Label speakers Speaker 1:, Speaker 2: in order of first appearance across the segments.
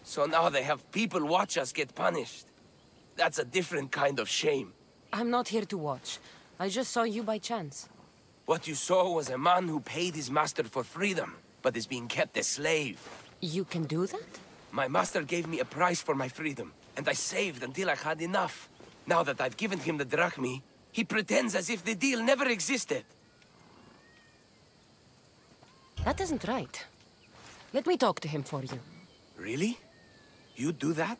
Speaker 1: So now they have people watch us get punished. That's a different kind of shame.
Speaker 2: I'm not here to watch. I just saw you by chance.
Speaker 1: What you saw was a man who paid his master for freedom, but is being kept a slave.
Speaker 2: You can do that?
Speaker 1: My master gave me a price for my freedom, and I saved until I had enough. Now that I've given him the drachmi, he pretends as if the deal never existed.
Speaker 2: That isn't right. Let me talk to him for you.
Speaker 1: Really? You do that?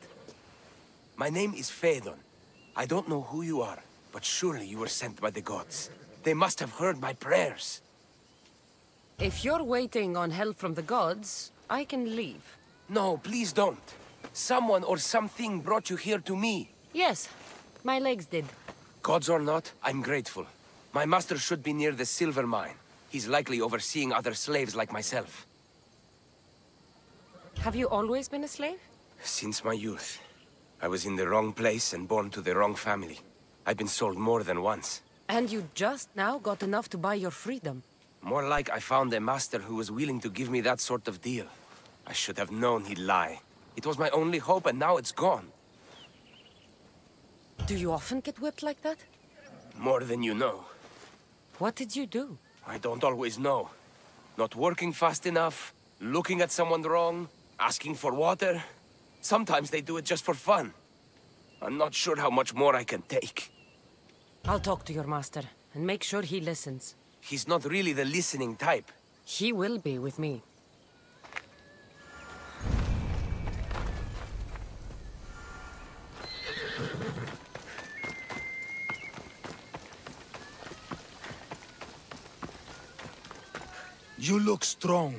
Speaker 1: My name is Phaedon. I don't know who you are, but surely you were sent by the gods. They must have heard my prayers.
Speaker 2: If you're waiting on help from the gods, I can leave.
Speaker 1: No, please don't. Someone or something brought you here to me.
Speaker 2: Yes, my legs did.
Speaker 1: Gods or not, I'm grateful. My master should be near the silver mine. He's likely overseeing other slaves like myself.
Speaker 2: Have you always been a slave?
Speaker 1: Since my youth. I was in the wrong place and born to the wrong family. I've been sold more than once.
Speaker 2: And you just now got enough to buy your freedom.
Speaker 1: More like I found a master who was willing to give me that sort of deal. I should have known he'd lie. It was my only hope, and now it's gone.
Speaker 2: Do you often get whipped like that?
Speaker 1: More than you know.
Speaker 2: What did you do?
Speaker 1: I don't always know. Not working fast enough, looking at someone wrong, asking for water. Sometimes they do it just for fun. I'm not sure how much more I can take.
Speaker 2: I'll talk to your master, and make sure he listens.
Speaker 1: He's not really the listening type.
Speaker 2: He will be with me.
Speaker 3: You look strong.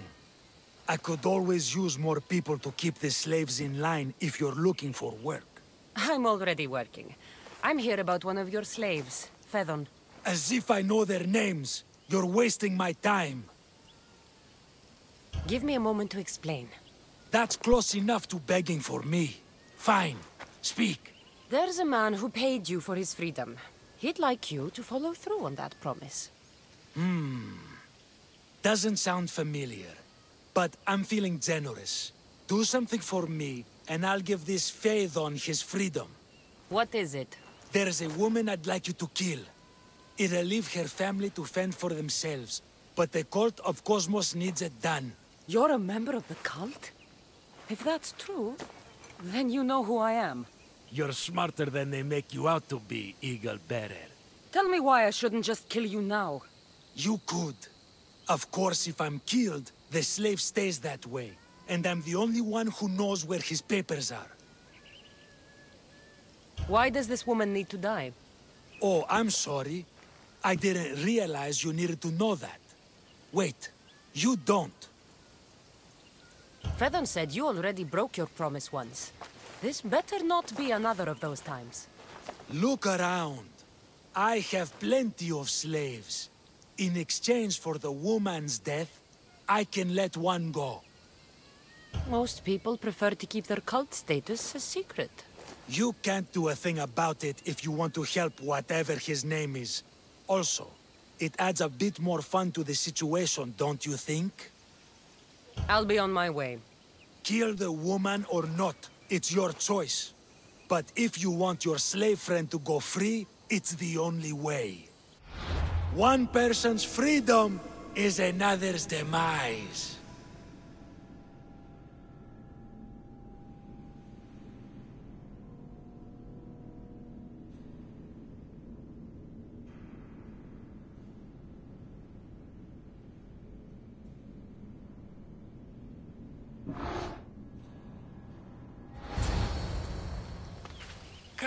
Speaker 3: I could always use more people to keep the slaves in line if you're looking for work.
Speaker 2: I'm already working. I'm here about one of your slaves, Phaedon.
Speaker 3: As if I know their names. You're wasting my time.
Speaker 2: Give me a moment to explain.
Speaker 3: That's close enough to begging for me. Fine. Speak.
Speaker 2: There's a man who paid you for his freedom. He'd like you to follow through on that promise.
Speaker 3: Doesn't sound familiar. But I'm feeling generous. Do something for me, and I'll give this Phaedon his freedom.
Speaker 2: What is it?
Speaker 3: There's a woman I'd like you to kill. It'll leave her family to fend for themselves, but the cult of Cosmos needs it done.
Speaker 2: You're a member of the cult? If that's true, then you know who I am.
Speaker 3: You're smarter than they make you out to be, Eagle Bearer.
Speaker 2: Tell me why I shouldn't just kill you now.
Speaker 3: You could. Of course, if I'm killed, the slave stays that way, and I'm the only one who knows where his papers are.
Speaker 2: Why does this woman need to die?
Speaker 3: Oh, I'm sorry. I didn't realize you needed to know that. Wait, you don't.
Speaker 2: Phaedon said you already broke your promise once. This better not be another of those times.
Speaker 3: Look around. I have plenty of slaves. In exchange for the woman's death, I can let one go.
Speaker 2: Most people prefer to keep their cult status a secret.
Speaker 3: You can't do a thing about it if you want to help whatever his name is. Also, it adds a bit more fun to the situation, don't you think?
Speaker 2: I'll be on my way.
Speaker 3: Kill the woman or not, it's your choice. But if you want your slave friend to go free, it's the only way. One person's freedom is another's demise.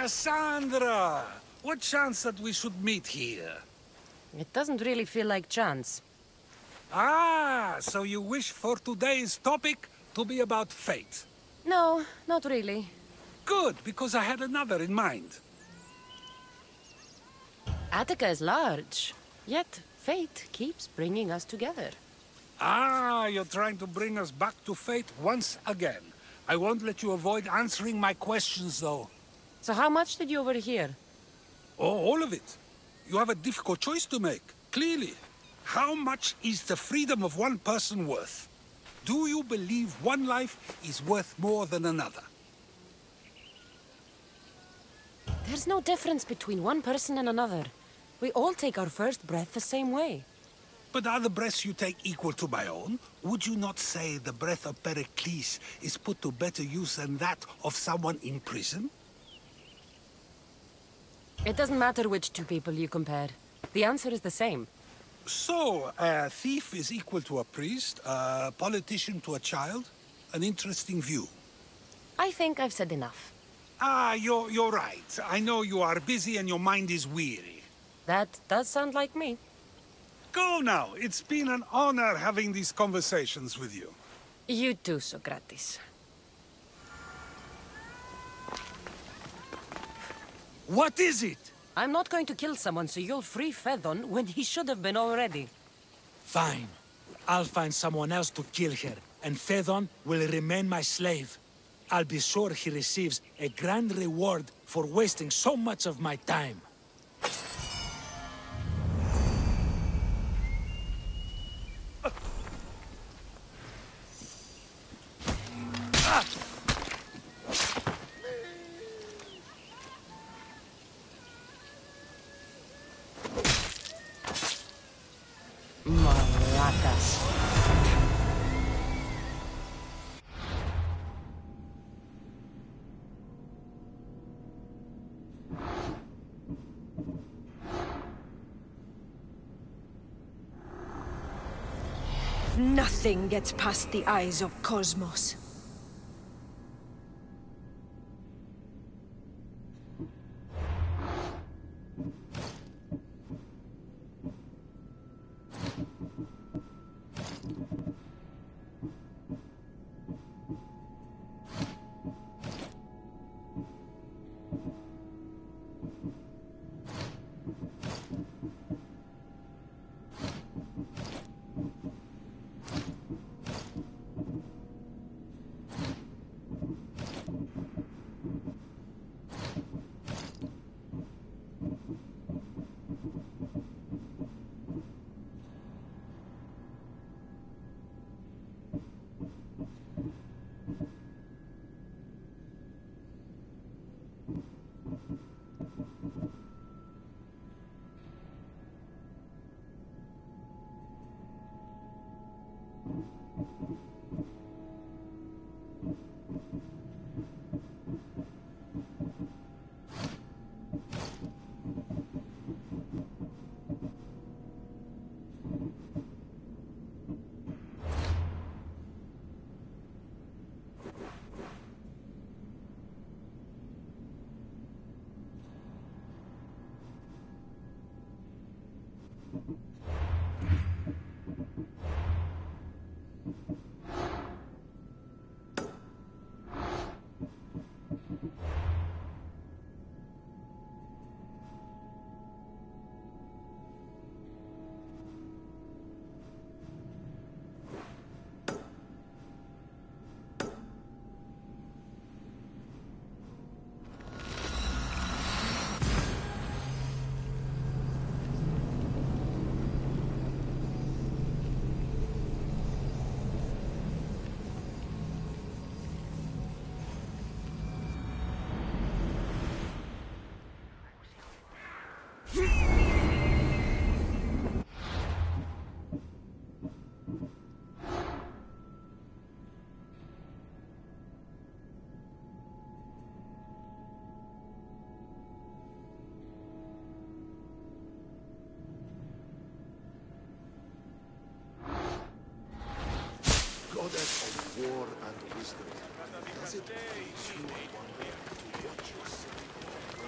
Speaker 4: Cassandra! What chance that we should meet here?
Speaker 2: It doesn't really feel like chance.
Speaker 4: Ah, so you wish for today's topic to be about fate?
Speaker 2: No, not really.
Speaker 4: Good, because I had another in mind.
Speaker 2: Attica is large, yet fate keeps bringing us together.
Speaker 4: Ah, you're trying to bring us back to fate once again. I won't let you avoid answering my questions, though.
Speaker 2: So how much did you overhear?
Speaker 4: Oh, all of it. You have a difficult choice to make, clearly. How much is the freedom of one person worth? Do you believe one life is worth more than another?
Speaker 2: There's no difference between one person and another. We all take our first breath the same way.
Speaker 4: But are the breaths you take equal to my own? Would you not say the breath of Pericles is put to better use than that of someone in prison?
Speaker 2: It doesn't matter which two people you compare. The answer is the same.
Speaker 4: So, a thief is equal to a priest, a politician to a child? An interesting view.
Speaker 2: I think I've said enough.
Speaker 4: Ah, you're right. I know you are busy and your mind is weary.
Speaker 2: That does sound like me.
Speaker 4: Go now. It's been an honor having these conversations with you.
Speaker 2: You too, Socrates.
Speaker 3: What is it?
Speaker 2: I'm not going to kill someone so you'll free Fedon when he should have been already.
Speaker 3: Fine. I'll find someone else to kill her, and Fedon will remain my slave. I'll be sure he receives a grand reward for wasting so much of my time.
Speaker 2: Malacas.
Speaker 5: Nothing gets past the eyes of Cosmos.
Speaker 6: Goddess of war and wisdom, does it please you wonder to watch yourself?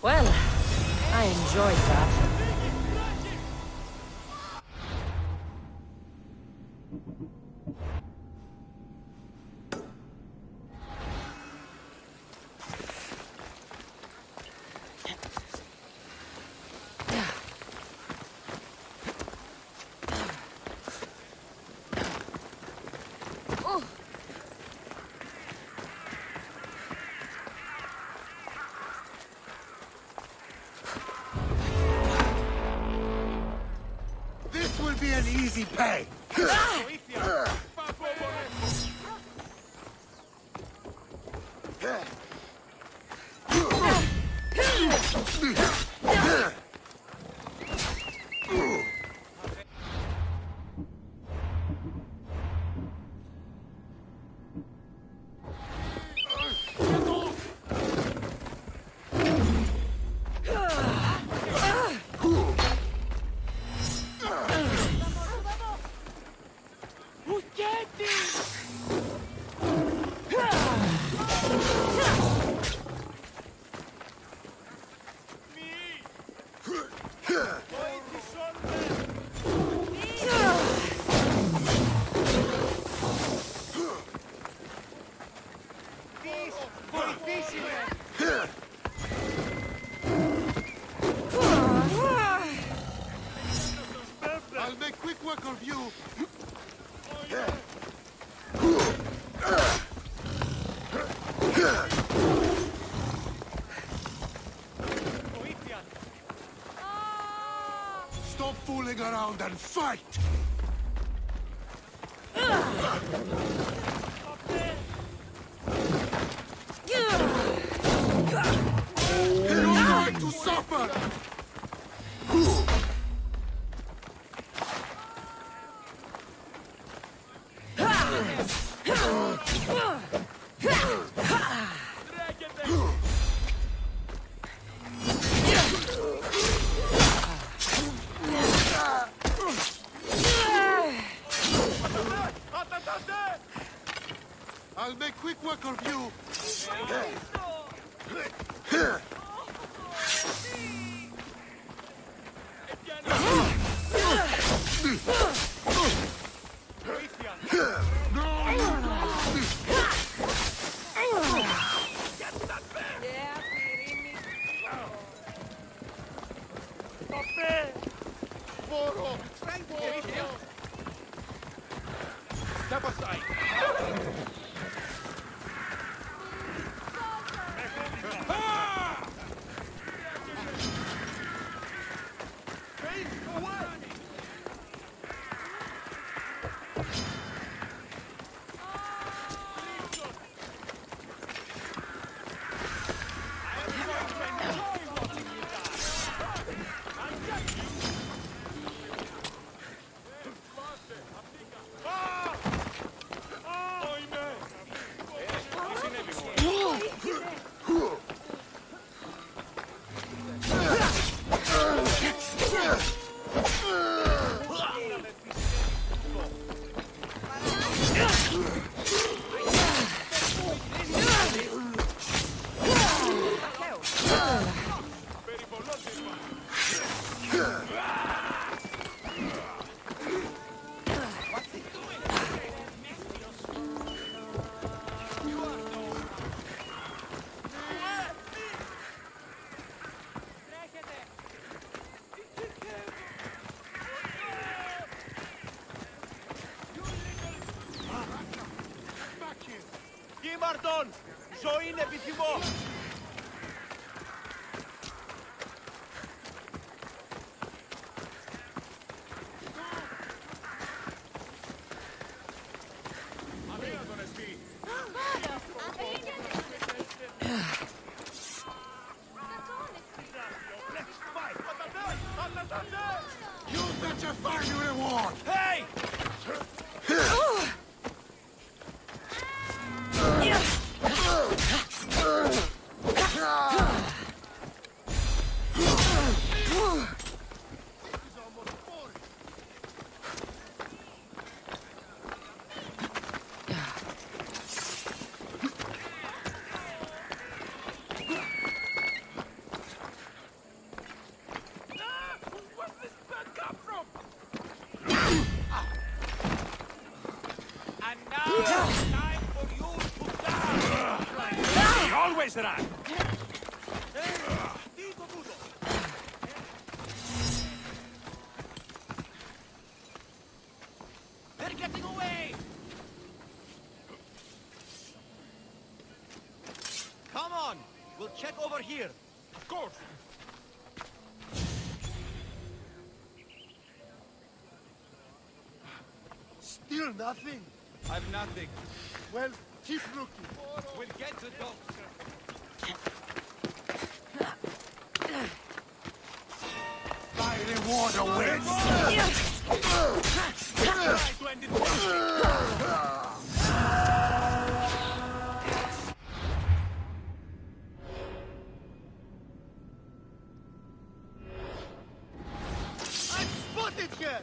Speaker 2: Well, I enjoyed that.
Speaker 6: This will be an easy pay. I'll make quick work of you. Stop fooling around and fight! You're going to suffer! I'll make quick work of you. Step aside.
Speaker 7: Μαρτών! Ζωή είναι επιθυμώ!
Speaker 6: You got your final reward!
Speaker 7: Hey! Time for you to die!
Speaker 1: He always ran!
Speaker 7: Dito, Budo! They're getting away! Come on! We'll check over here.
Speaker 6: Of course. Still nothing.
Speaker 7: I've nothing.
Speaker 6: Well, keep looking.
Speaker 7: We'll get the dogs.
Speaker 6: Fire and water wins.
Speaker 7: Try to end it. I'm spotted here!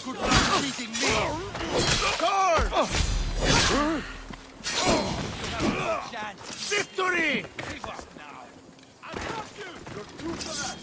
Speaker 6: Good luck beating me. Guard!
Speaker 7: Chance.
Speaker 6: Victory!
Speaker 7: Leave us now. I got you!
Speaker 6: You're too fast.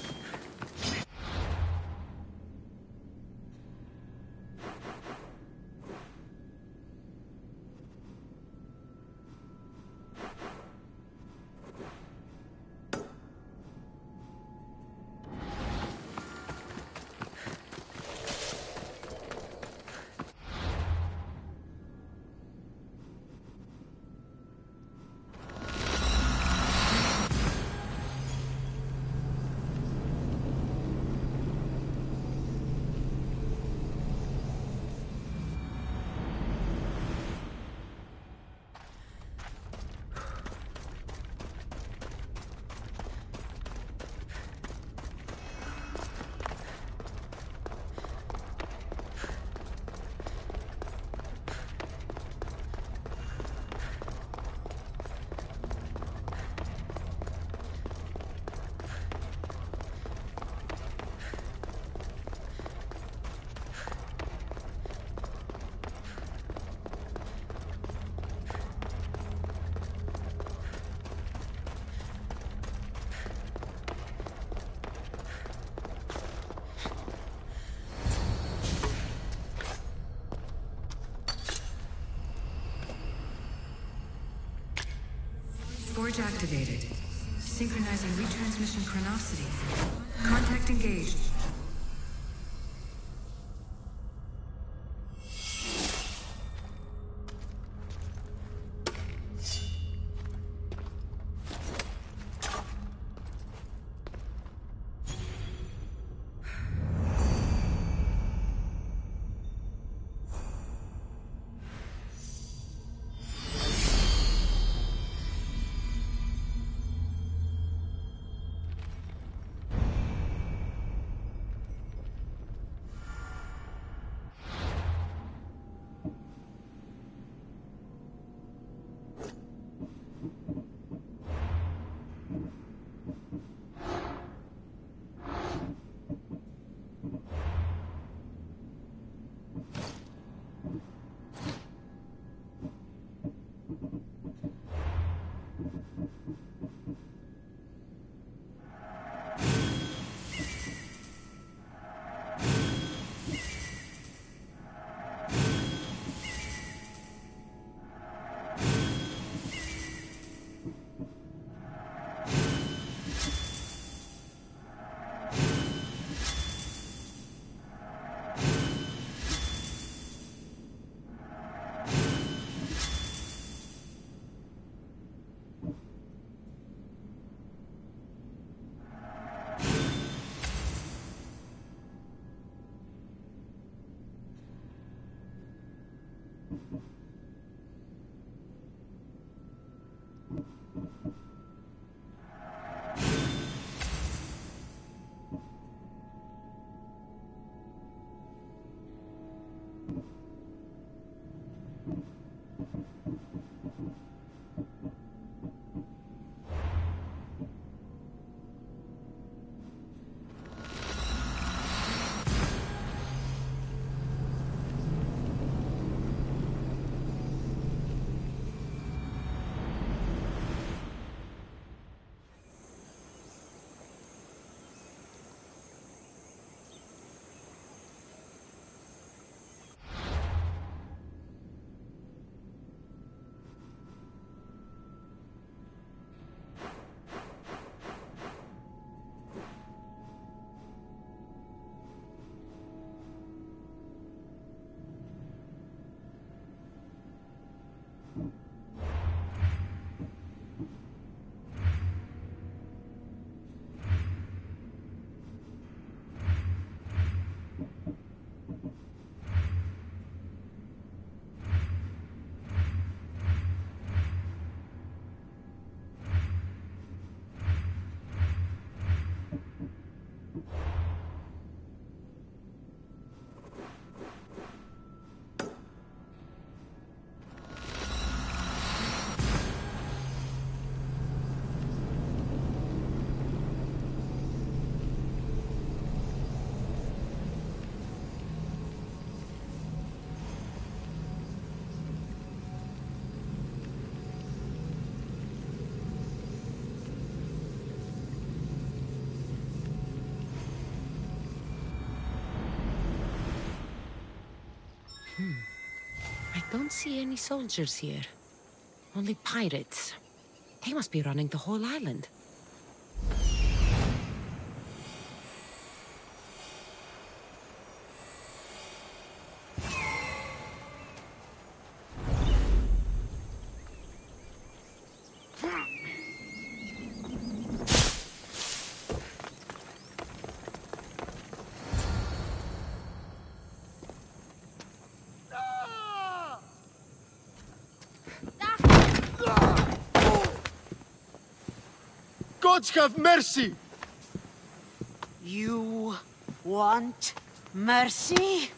Speaker 8: Forge activated. Synchronizing retransmission chronicity. Contact engaged.
Speaker 2: Don't see any soldiers here. Only pirates. They must be running the whole island.
Speaker 6: Gods have mercy!
Speaker 9: You want mercy?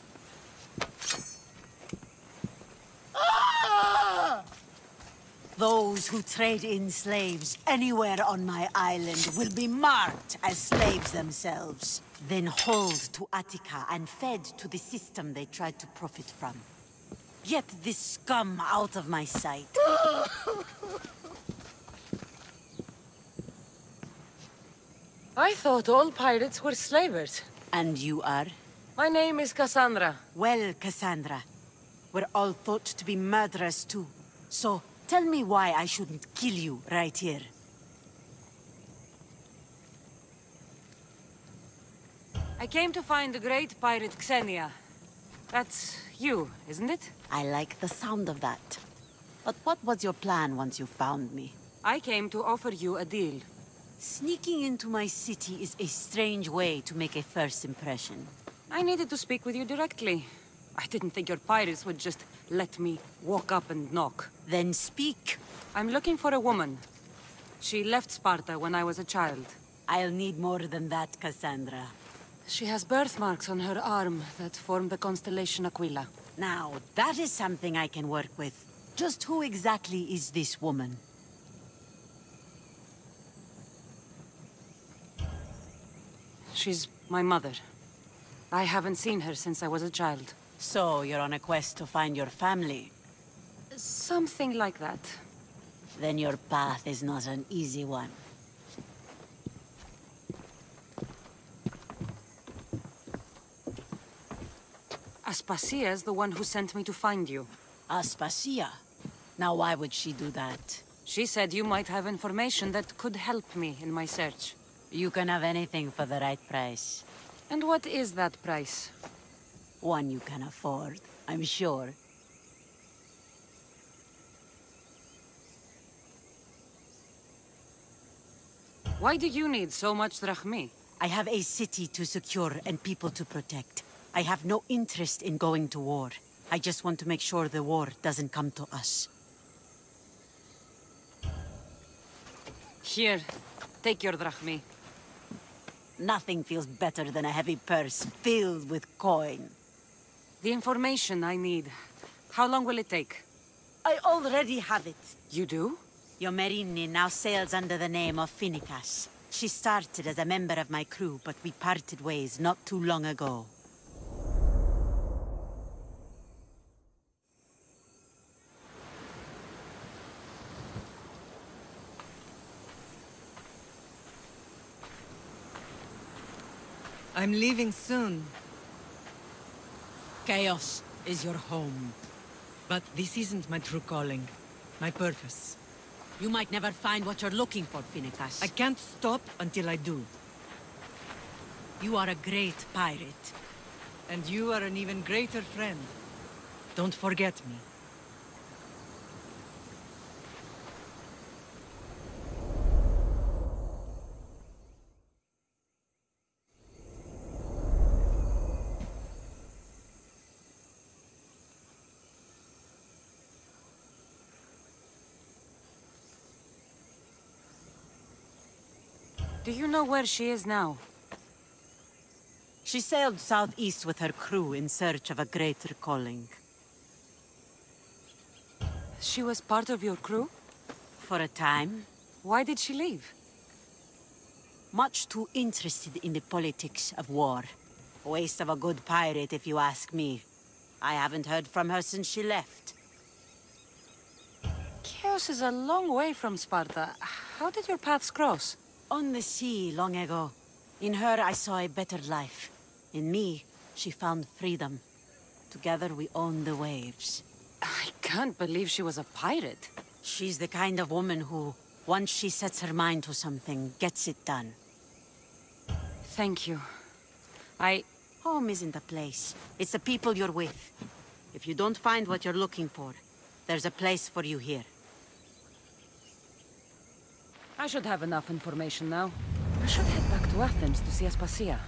Speaker 9: Those who trade in slaves anywhere on my island will be marked as slaves themselves, then hauled to Attica and fed to the system they tried to profit from. Get this scum out of my sight.
Speaker 2: I thought all pirates were slavers.
Speaker 9: And you are?
Speaker 2: My name is Cassandra.
Speaker 9: Well, Cassandra, we're all thought to be murderers too. So, tell me why I shouldn't kill you right here.
Speaker 2: I came to find the great pirate Xenia. That's you, isn't it?
Speaker 9: I like the sound of that. But what was your plan once you found me?
Speaker 2: I came to offer you a deal.
Speaker 9: Sneaking into my city is a strange way to make a first impression.
Speaker 2: I needed to speak with you directly. I didn't think your pirates would just let me walk up and knock.
Speaker 9: Then speak.
Speaker 2: I'm looking for a woman. She left Sparta when I was a child.
Speaker 9: I'll need more than that, Cassandra.
Speaker 2: She has birthmarks on her arm that form the constellation Aquila.
Speaker 9: Now, that is something I can work with. Just who exactly is this woman?
Speaker 2: She's my mother. I haven't seen her since I was a child.
Speaker 9: So, you're on a quest to find your family?
Speaker 2: Something like that.
Speaker 9: Then your path is not an easy one.
Speaker 2: Aspasia's the one who sent me to find you.
Speaker 9: Aspasia? Now why would she do that?
Speaker 2: She said you might have information that could help me in my search.
Speaker 9: You can have anything for the right price.
Speaker 2: And what is that price?
Speaker 9: One you can afford, I'm sure.
Speaker 2: Why do you need so much drachmi?
Speaker 9: I have a city to secure and people to protect. I have no interest in going to war. I just want to make sure the war doesn't come to us.
Speaker 2: Here, take your drachmi.
Speaker 9: Nothing feels better than a heavy purse filled with coin.
Speaker 2: The information I need. How long will it take?
Speaker 9: I already have it.
Speaker 2: You do?
Speaker 9: Yomerini now sails under the name of Finicas. She started as a member of my crew, but we parted ways not too long ago.
Speaker 10: I'm leaving soon.
Speaker 9: Chaos is your home.
Speaker 10: But this isn't my true calling. My purpose.
Speaker 9: You might never find what you're looking for, Finicas.
Speaker 10: I can't stop until I do.
Speaker 9: You are a great pirate.
Speaker 10: And you are an even greater friend. Don't forget me.
Speaker 2: Do you know where she is now?
Speaker 9: She sailed southeast with her crew in search of a greater calling.
Speaker 2: She was part of your crew?
Speaker 9: For a time.
Speaker 2: Why did she leave?
Speaker 9: Much too interested in the politics of war. Waste of a good pirate, if you ask me. I haven't heard from her since she left.
Speaker 2: Chaos is a long way from Sparta. How did your paths cross?
Speaker 9: On the sea, long ago. In her, I saw a better life. In me, she found freedom. Together, we owned the waves.
Speaker 2: I can't believe she was a pirate.
Speaker 9: She's the kind of woman who, once she sets her mind to something, gets it done.
Speaker 2: Thank you.
Speaker 9: Home isn't a place. It's the people you're with. If you don't find what you're looking for, there's a place for you here.
Speaker 2: I should have enough information now. I should head back to Athens to see Aspasia.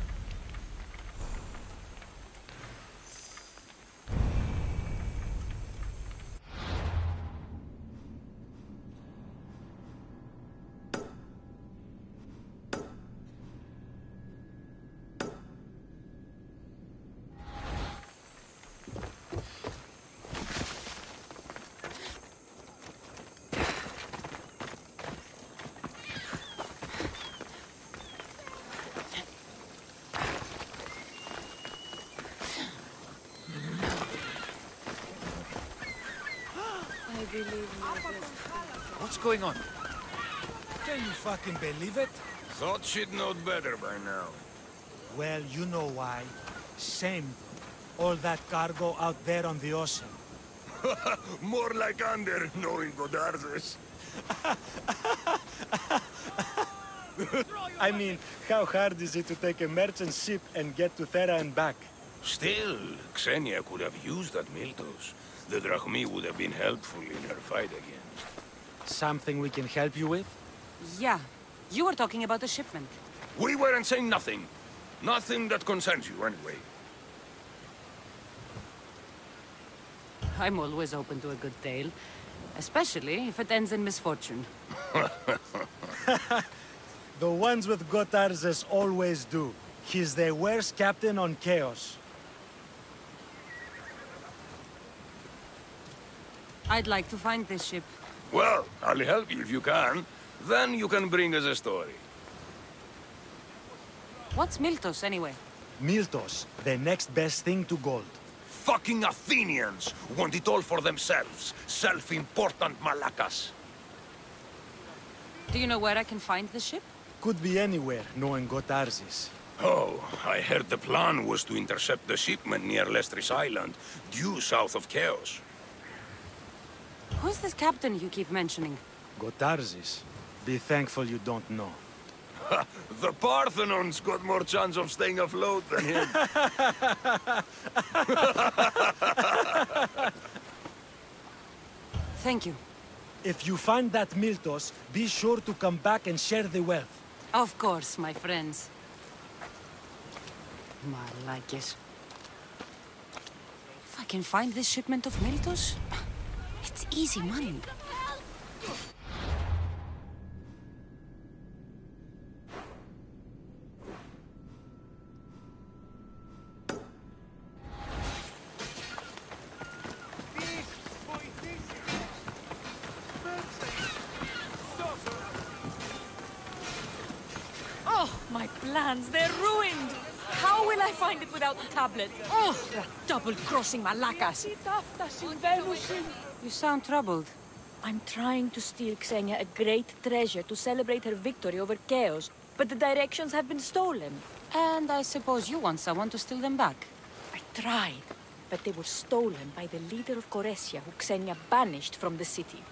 Speaker 6: What's going on?
Speaker 3: Can you fucking believe it?
Speaker 1: Thought she'd know better by now.
Speaker 3: Well, you know why. Same. All that cargo out there on the ocean.
Speaker 1: More like under, knowing Godarzes.
Speaker 3: I mean, how hard is it to take a merchant ship and get to Thera and back?
Speaker 1: Still, Xenia could have used that Miltos. The Drachmi would have been helpful in her fight against.
Speaker 3: Something we can help you with?
Speaker 2: Yeah. You were talking about the shipment.
Speaker 1: We weren't saying nothing. Nothing that concerns you, anyway.
Speaker 2: I'm always open to a good tale. Especially if it ends in misfortune.
Speaker 3: The ones with Gotarzes always do. He's the worst captain on Chaos.
Speaker 2: I'd like to find this ship.
Speaker 1: Well, I'll help you if you can. Then you can bring us a story.
Speaker 2: What's Miltos, anyway?
Speaker 3: Miltos, the next best thing to gold.
Speaker 1: Fucking Athenians want it all for themselves. Self-important malacas.
Speaker 2: Do you know where I can find the ship?
Speaker 3: Could be anywhere, knowing Gotarzes.
Speaker 1: Oh, I heard the plan was to intercept the shipment near Lestris Island, due south of Chaos.
Speaker 2: Who's this captain you keep mentioning?
Speaker 3: Gotarzes. Be thankful you don't know.
Speaker 1: The Parthenon's got more chance of staying afloat than him.
Speaker 2: Thank you.
Speaker 3: If you find that Miltos, be sure to come back and share the wealth.
Speaker 2: Of course, my friends. Malakis. If I can find this shipment of Miltos, it's easy money.
Speaker 5: Oh, my plans, they're ruined! How will I find it without the tablet? Oh, that double-crossing malacas!
Speaker 2: You sound troubled.
Speaker 5: I'm trying to steal Xenia a great treasure to celebrate her victory over Chaos, but the directions have been stolen.
Speaker 2: And I suppose you want someone to steal them back.
Speaker 5: I tried, but they were stolen by the leader of Koressia, who Xenia banished from the city.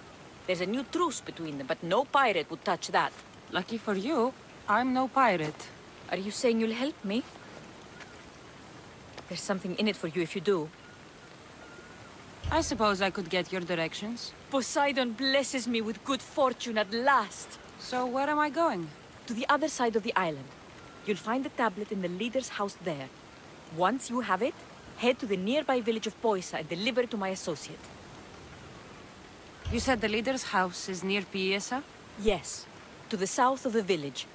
Speaker 5: There's a new truce between them, but no pirate would touch that.
Speaker 2: Lucky for you, I'm no pirate.
Speaker 5: Are you saying you'll help me? There's something in it for you if you do.
Speaker 2: I suppose I could get your directions.
Speaker 5: Poseidon blesses me with good fortune at last.
Speaker 2: So where am I going?
Speaker 5: To the other side of the island. You'll find the tablet in the leader's house there. Once you have it, head to the nearby village of Poisa and deliver it to my associate.
Speaker 2: You said the leader's house is near Piesa?
Speaker 5: Yes, to the south of the village.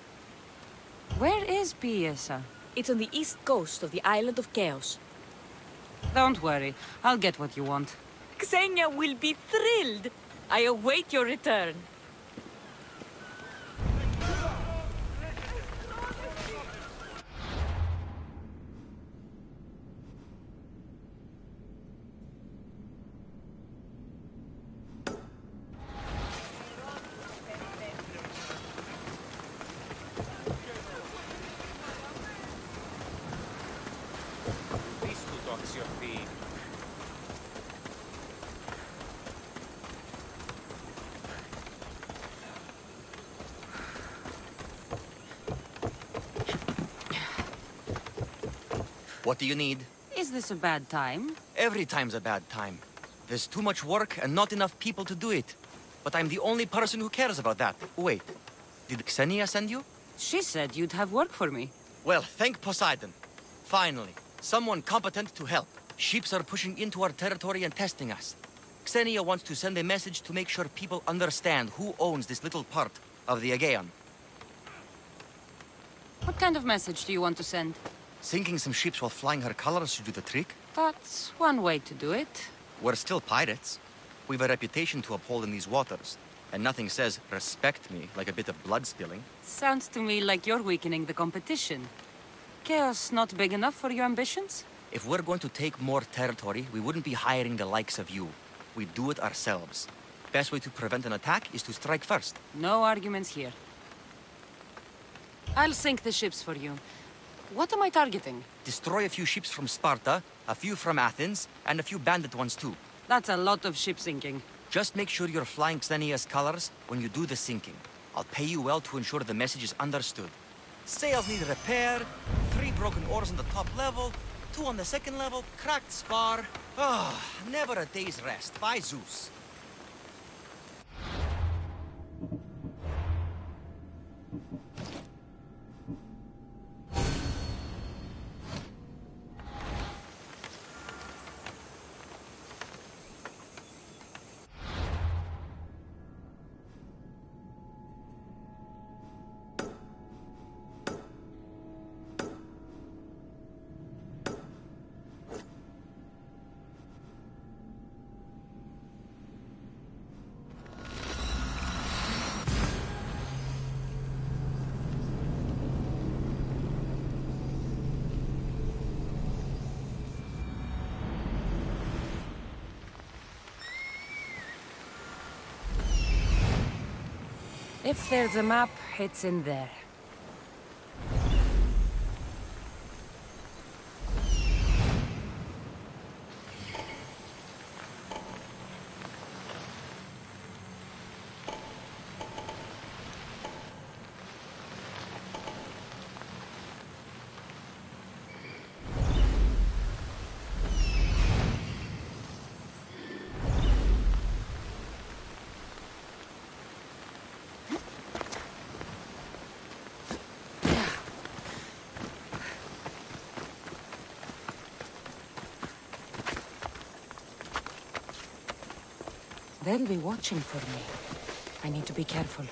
Speaker 2: Where is Piesa?
Speaker 5: It's on the east coast of the island of Chaos.
Speaker 2: Don't worry, I'll get what you want.
Speaker 5: Xenia will be thrilled! I await your return.
Speaker 11: What do you need?
Speaker 2: Is this a bad time?
Speaker 11: Every time's a bad time. There's too much work and not enough people to do it. But I'm the only person who cares about that. Wait, did Xenia send you?
Speaker 2: She said you'd have work for me.
Speaker 11: Well, thank Poseidon. Finally, someone competent to help. Ships are pushing into our territory and testing us. Xenia wants to send a message to make sure people understand who owns this little part of the Aegean.
Speaker 2: What kind of message do you want to send?
Speaker 11: Sinking some ships while flying her colors should do the trick.
Speaker 2: That's one way to do it.
Speaker 11: We're still pirates. We've a reputation to uphold in these waters. And nothing says, respect me, like a bit of blood spilling.
Speaker 2: Sounds to me like you're weakening the competition. Chaos not big enough for your ambitions?
Speaker 11: If we're going to take more territory, we wouldn't be hiring the likes of you. We'd do it ourselves. Best way to prevent an attack is to strike first.
Speaker 2: No arguments here. I'll sink the ships for you. What am I targeting?
Speaker 11: Destroy a few ships from Sparta, a few from Athens, and a few bandit ones too.
Speaker 2: That's a lot of ship sinking.
Speaker 11: Just make sure you're flying Xenia's colors when you do the sinking. I'll pay you well to ensure the message is understood. Sails need repair, 3 broken oars on the top level, 2 on the second level, cracked spar. Ah, never a day's rest. By Zeus.
Speaker 2: If there's a map, it's in there. They'll be watching for me. I need to be careful.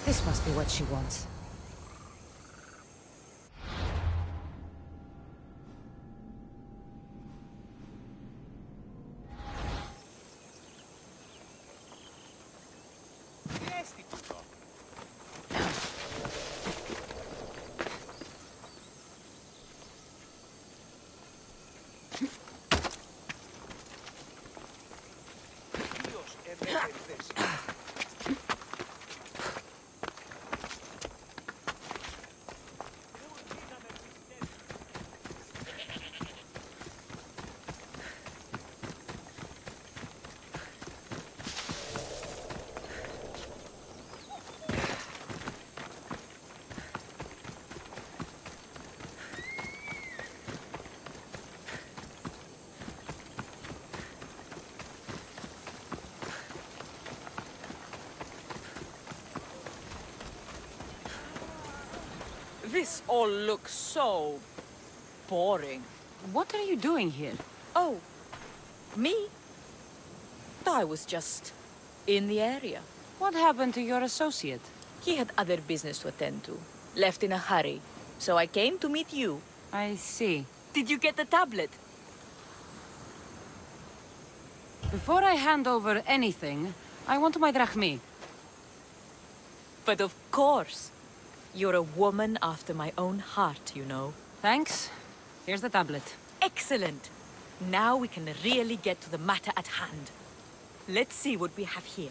Speaker 2: This must be what she wants.
Speaker 5: This all looks so boring.
Speaker 2: What are you doing here?
Speaker 5: Oh, me? I was just in the area.
Speaker 2: What happened to your associate?
Speaker 5: He had other business to attend to. Left in a hurry. So I came to meet you.
Speaker 2: I see.
Speaker 5: Did you get the tablet?
Speaker 2: Before I hand over anything, I want my drachmi.
Speaker 5: But of course. You're a woman after my own heart, you know.
Speaker 2: Thanks. Here's the tablet.
Speaker 5: Excellent. Now we can really get to the matter at hand. Let's see what we have here.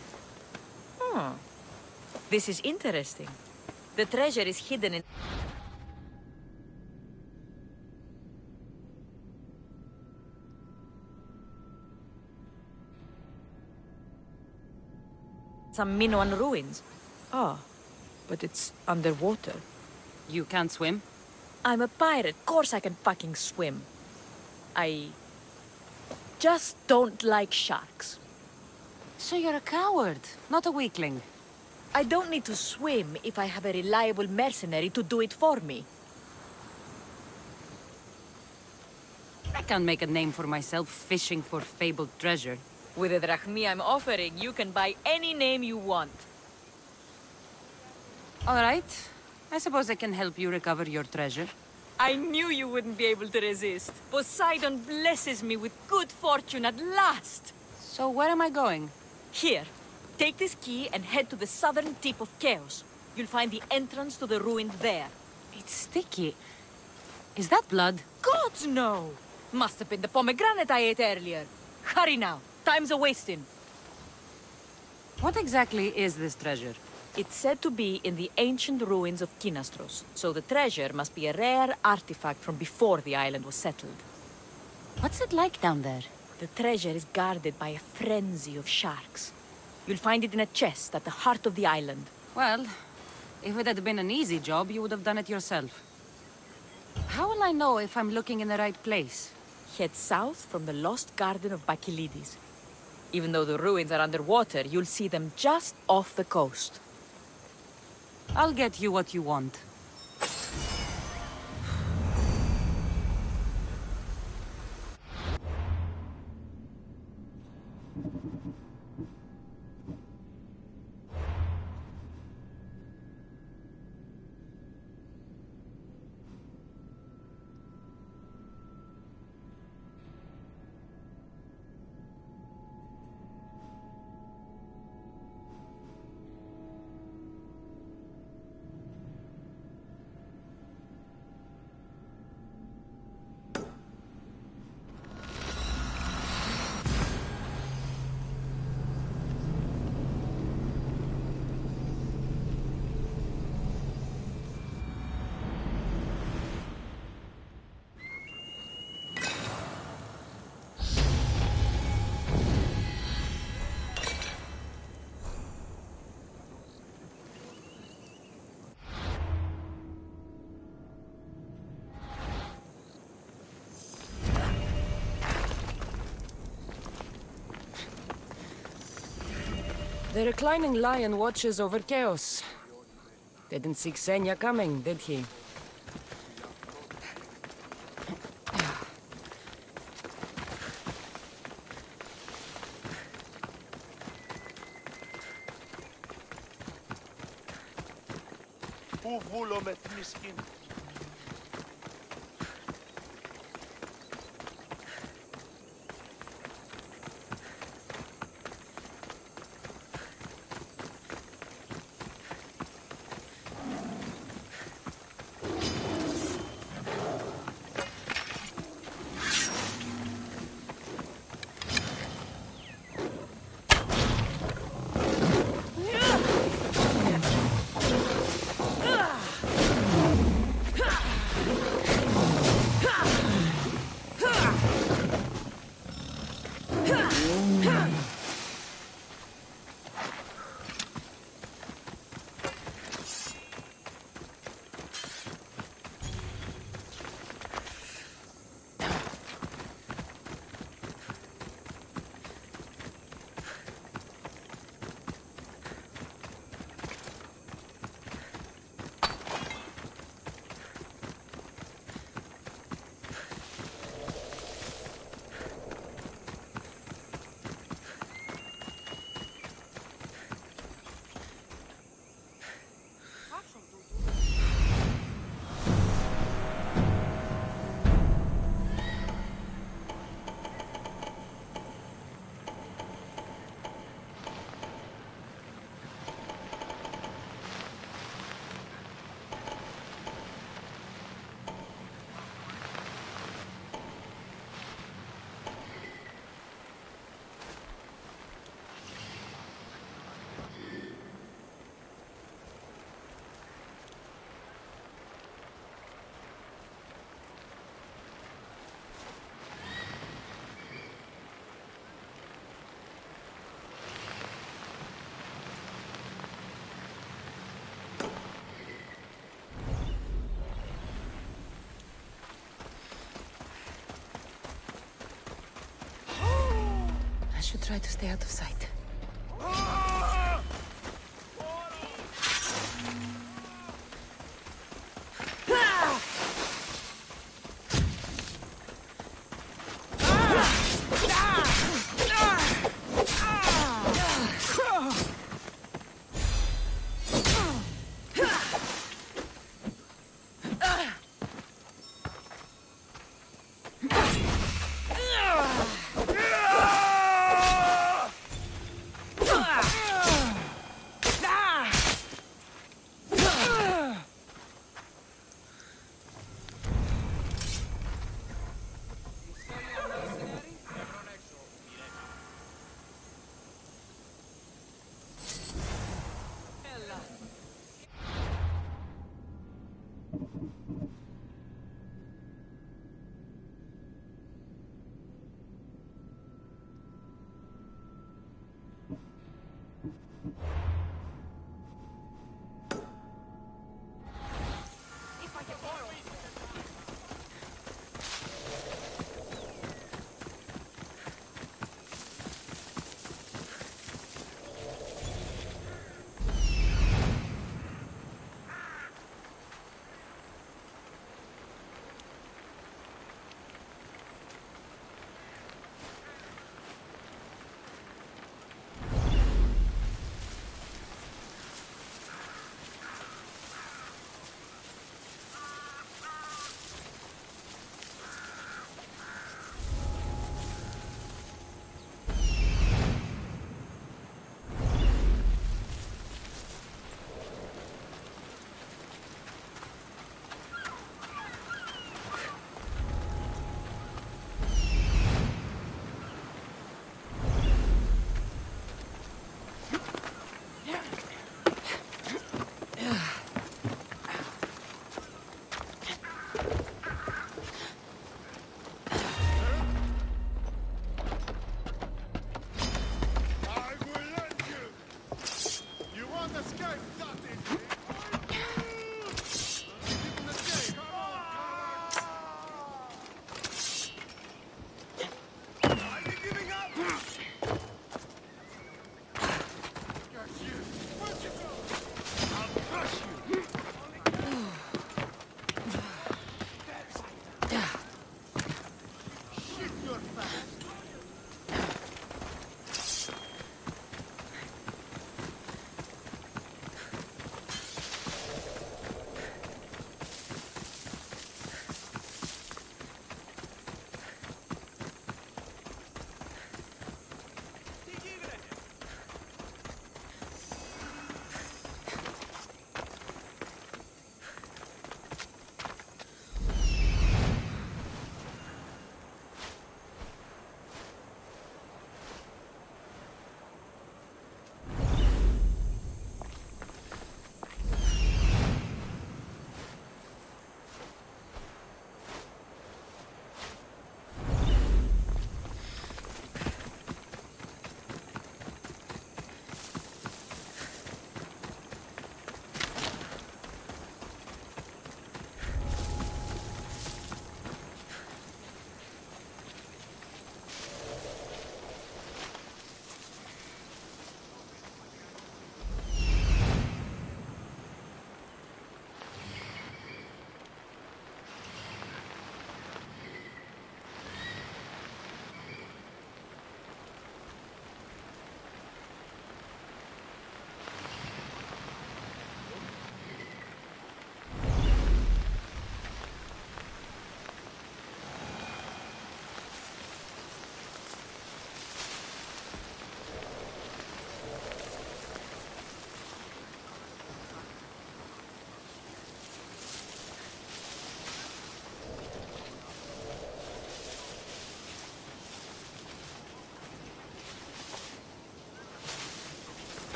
Speaker 5: This is interesting. The treasure is hidden in... some Minoan ruins. Ah, but it's underwater.
Speaker 2: You can't swim?
Speaker 5: I'm a pirate. Of course I can fucking swim. I just don't like sharks.
Speaker 2: So you're a coward, not a weakling.
Speaker 5: I don't need to swim if I have a reliable mercenary to do it for me.
Speaker 2: I can't make a name for myself fishing for fabled treasure.
Speaker 5: With the drachmi I'm offering, you can buy any name you want.
Speaker 2: All right. I suppose I can help you recover your treasure.
Speaker 5: I knew you wouldn't be able to resist. Poseidon blesses me with good fortune at last.
Speaker 2: So where am I going?
Speaker 5: Here. Take this key and head to the southern tip of Chaos. You'll find the entrance to the ruins there.
Speaker 2: It's sticky. Is that blood?
Speaker 5: Gods, no! Must have been the pomegranate I ate earlier. Hurry now. Time's a-wasting.
Speaker 2: What exactly is this treasure?
Speaker 5: It's said to be in the ancient ruins of Kinastros, so the treasure must be a rare artifact from before the island was settled.
Speaker 2: What's it like down there?
Speaker 5: The treasure is guarded by a frenzy of sharks. You'll find it in a chest at the heart of the island.
Speaker 2: Well, if it had been an easy job, you would have done it yourself. How will I know if I'm looking in the right place?
Speaker 5: Head south from the lost garden of Bacchylides. Even though the ruins are underwater, you'll see them just off the coast.
Speaker 2: I'll get you what you want. The reclining lion watches over Chaos. Didn't see Xenia coming, did he? should try to stay out of sight.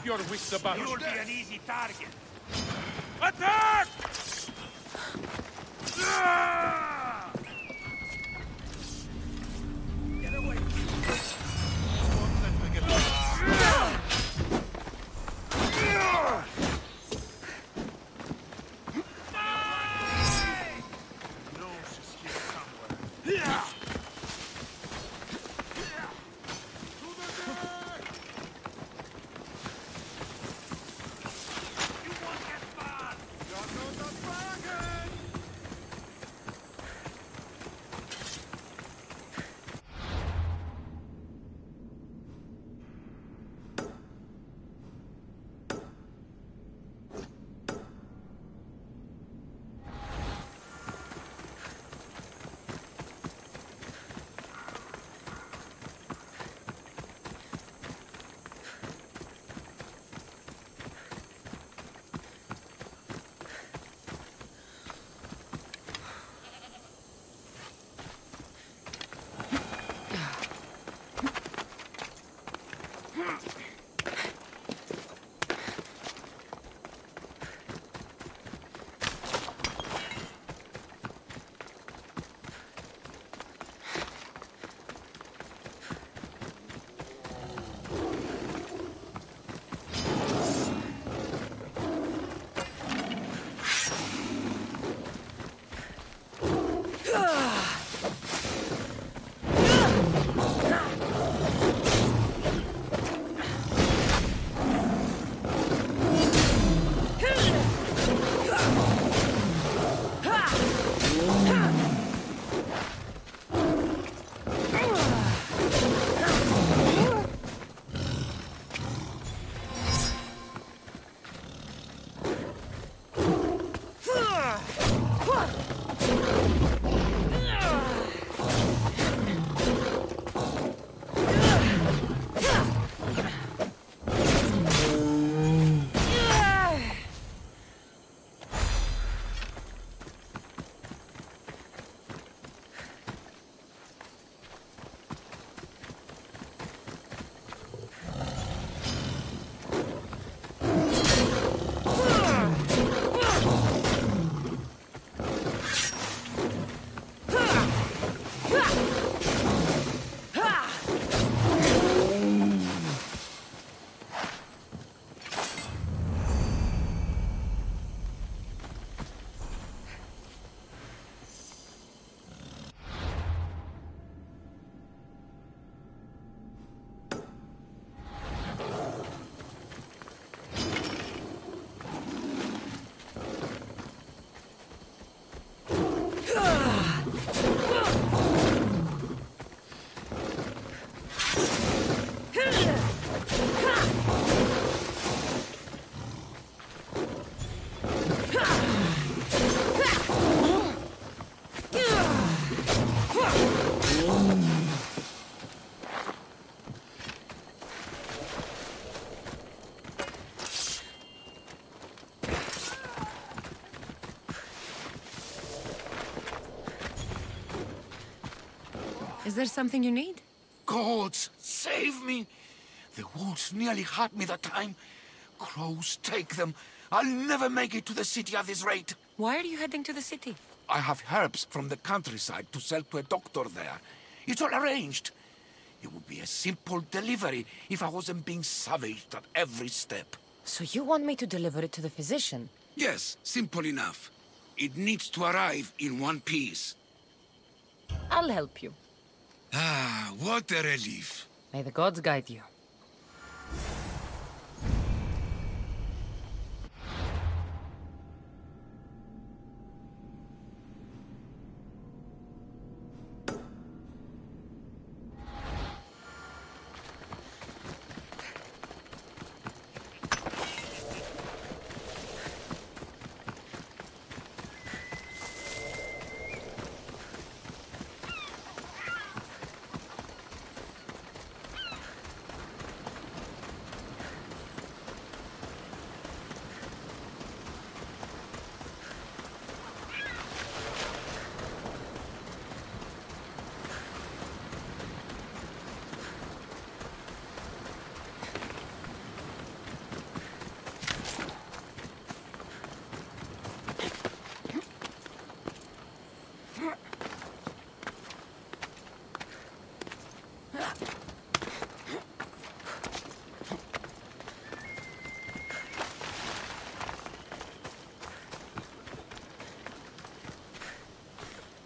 Speaker 7: your wits about you.
Speaker 6: You'll be an easy target.
Speaker 7: Attack!
Speaker 2: Is there something you need?
Speaker 12: Gods, save me! The wolves nearly had me that time. Crows take them. I'll never make it to the city at this rate.
Speaker 2: Why are you heading to the city?
Speaker 12: I have herbs from the countryside to sell to a doctor there. It's all arranged. It would be a simple delivery if I wasn't being savaged at every step.
Speaker 2: So you want me to deliver it to the physician?
Speaker 12: Yes, simple enough. It needs to arrive in one piece.
Speaker 2: I'll help you.
Speaker 12: Ah, what a relief.
Speaker 2: May the gods guide you.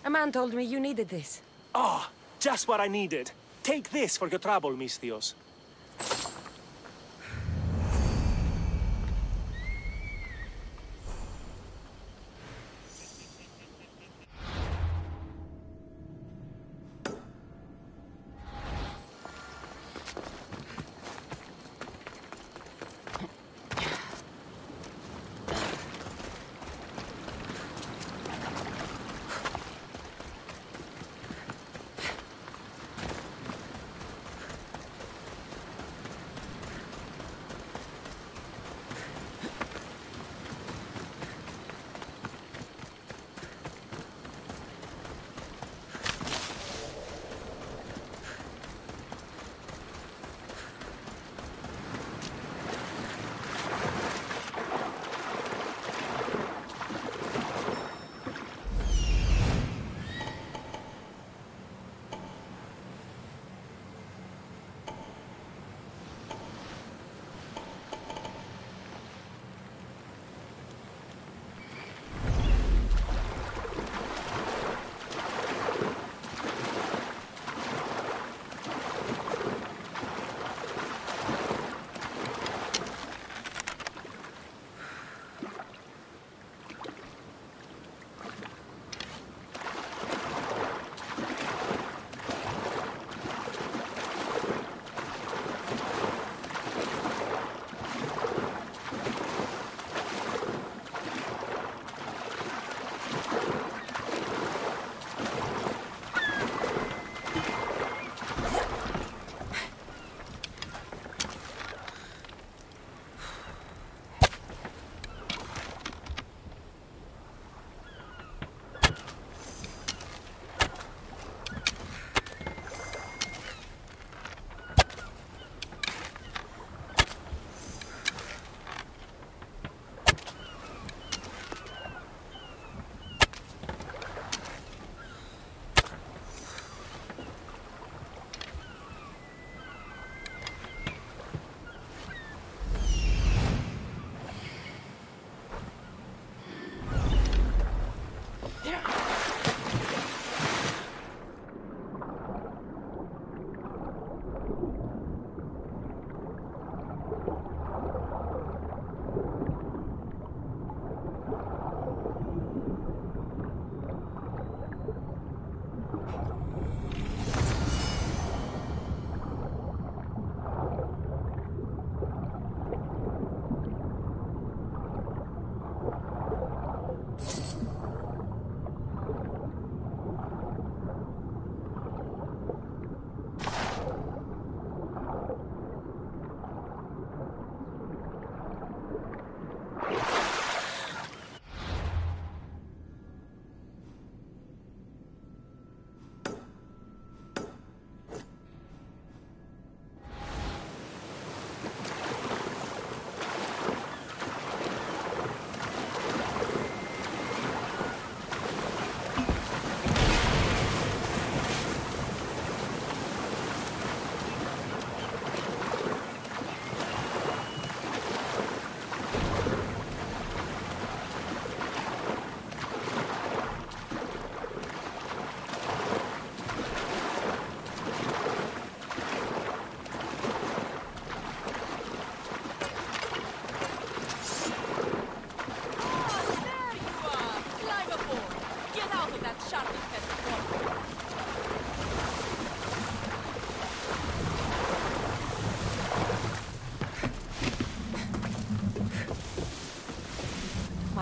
Speaker 2: A man told me you needed this.
Speaker 13: Ah, just what I needed. Take this for your trouble, Mistios.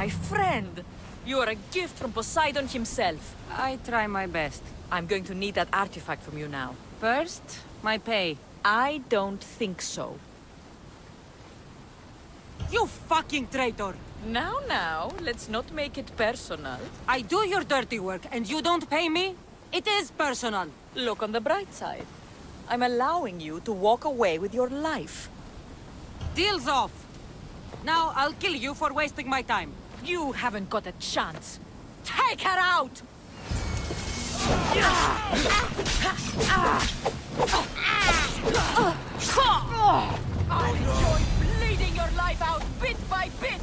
Speaker 5: My friend! You are a gift from Poseidon himself.
Speaker 2: I try my best.
Speaker 5: I'm going to need that artifact from you now.
Speaker 2: First, my pay.
Speaker 5: I don't think so.
Speaker 2: You fucking traitor!
Speaker 5: Now, let's not make it personal.
Speaker 2: I do your dirty work and you don't pay me? It is personal.
Speaker 5: Look on the bright side. I'm allowing you to walk away with your life.
Speaker 2: Deal's off! Now I'll kill you for wasting my time.
Speaker 5: You haven't got a chance. Take her out! I'll enjoy bleeding your life out bit by bit!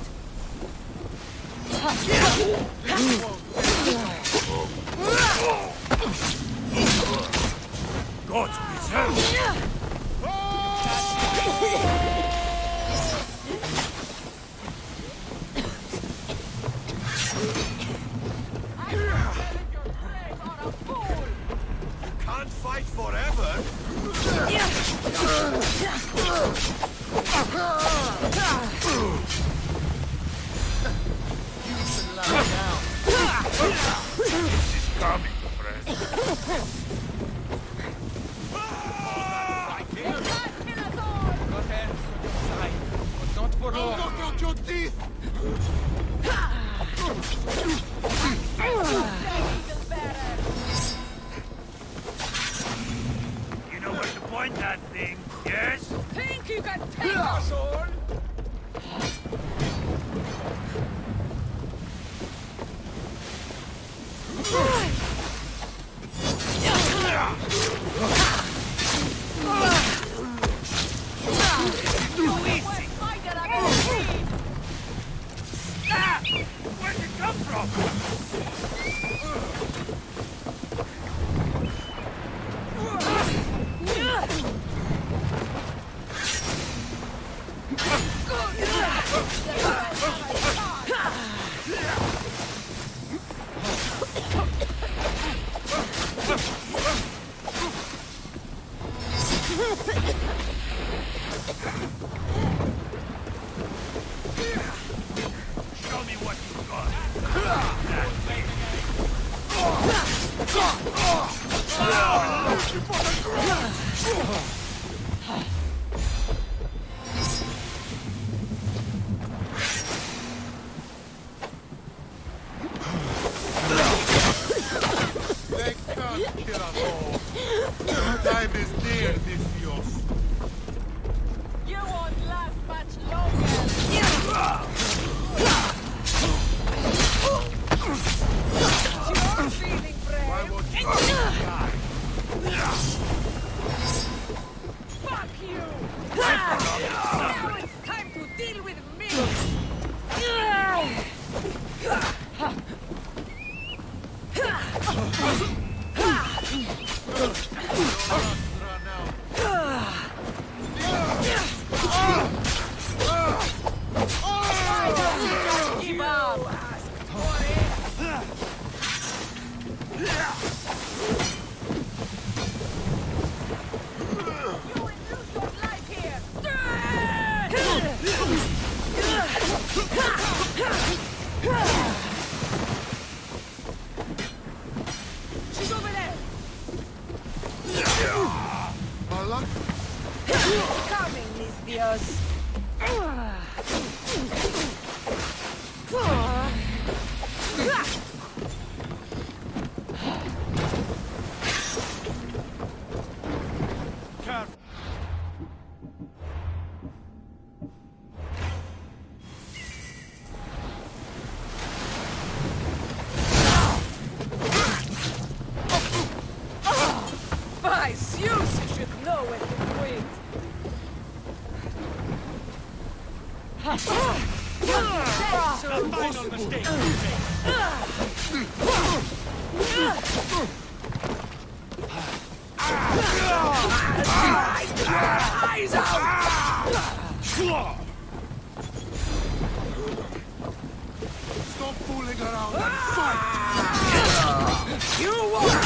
Speaker 7: God preserve!
Speaker 1: Can't fight forever.
Speaker 7: This is coming, friend.
Speaker 6: Got hands on your side, but not for long.
Speaker 1: Knock out your teeth!
Speaker 7: You know where to point that thing, yes?
Speaker 5: Think you can take us all?
Speaker 7: Where'd it come from? Show me what you've got.
Speaker 1: They can't kill us all. Your time is near, Nithios.
Speaker 5: You won't last much longer. You're feeling brave.
Speaker 1: Why won't you die?
Speaker 5: Fuck you! Now it's time to deal with me! Give up! You will lose your life here! She's over there!
Speaker 1: Malak?
Speaker 5: Coming, Nithios! By Zeus, you should know when to quit!
Speaker 7: The final mistake you made.
Speaker 5: Eyes out!
Speaker 1: Stop fooling around and fight!
Speaker 5: You won't!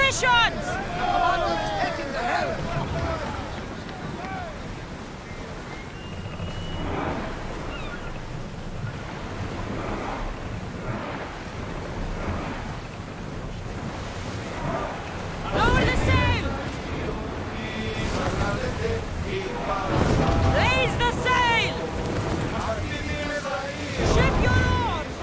Speaker 2: positions!
Speaker 7: The commander is taking the helm!
Speaker 2: Lower the sail! Raise the sail! Ship your oars!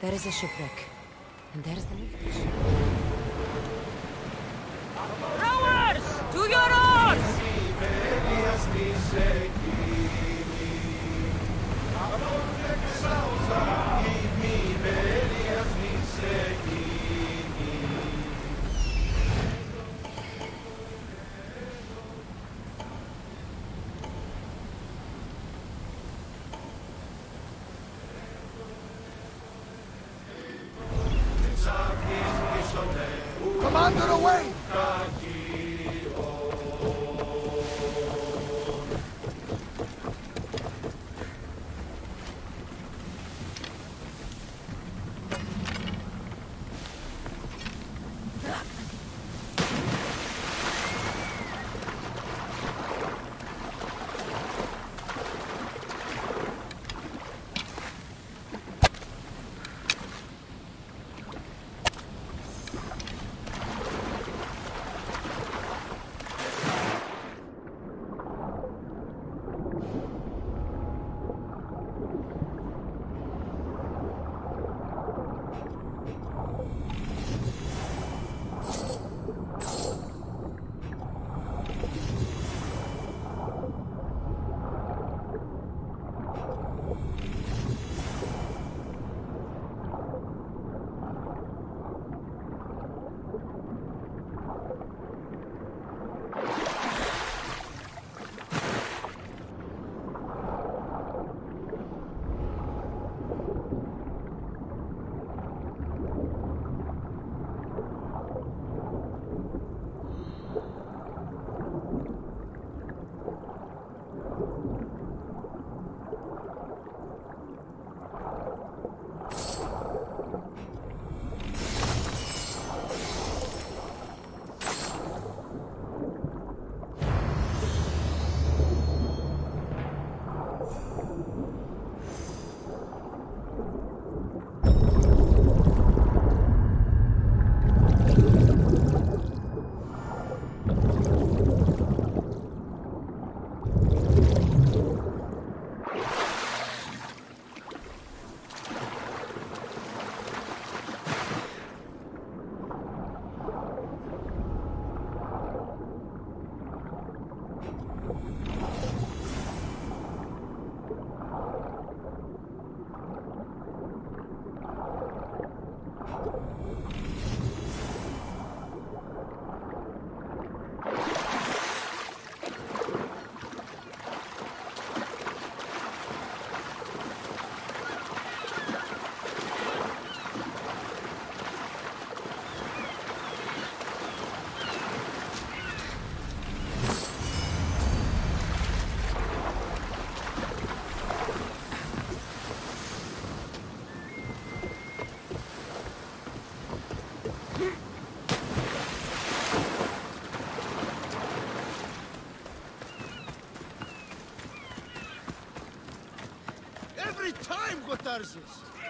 Speaker 2: There is a shipwreck. And there's the village. Rowers! To your oars!
Speaker 7: Commander, away!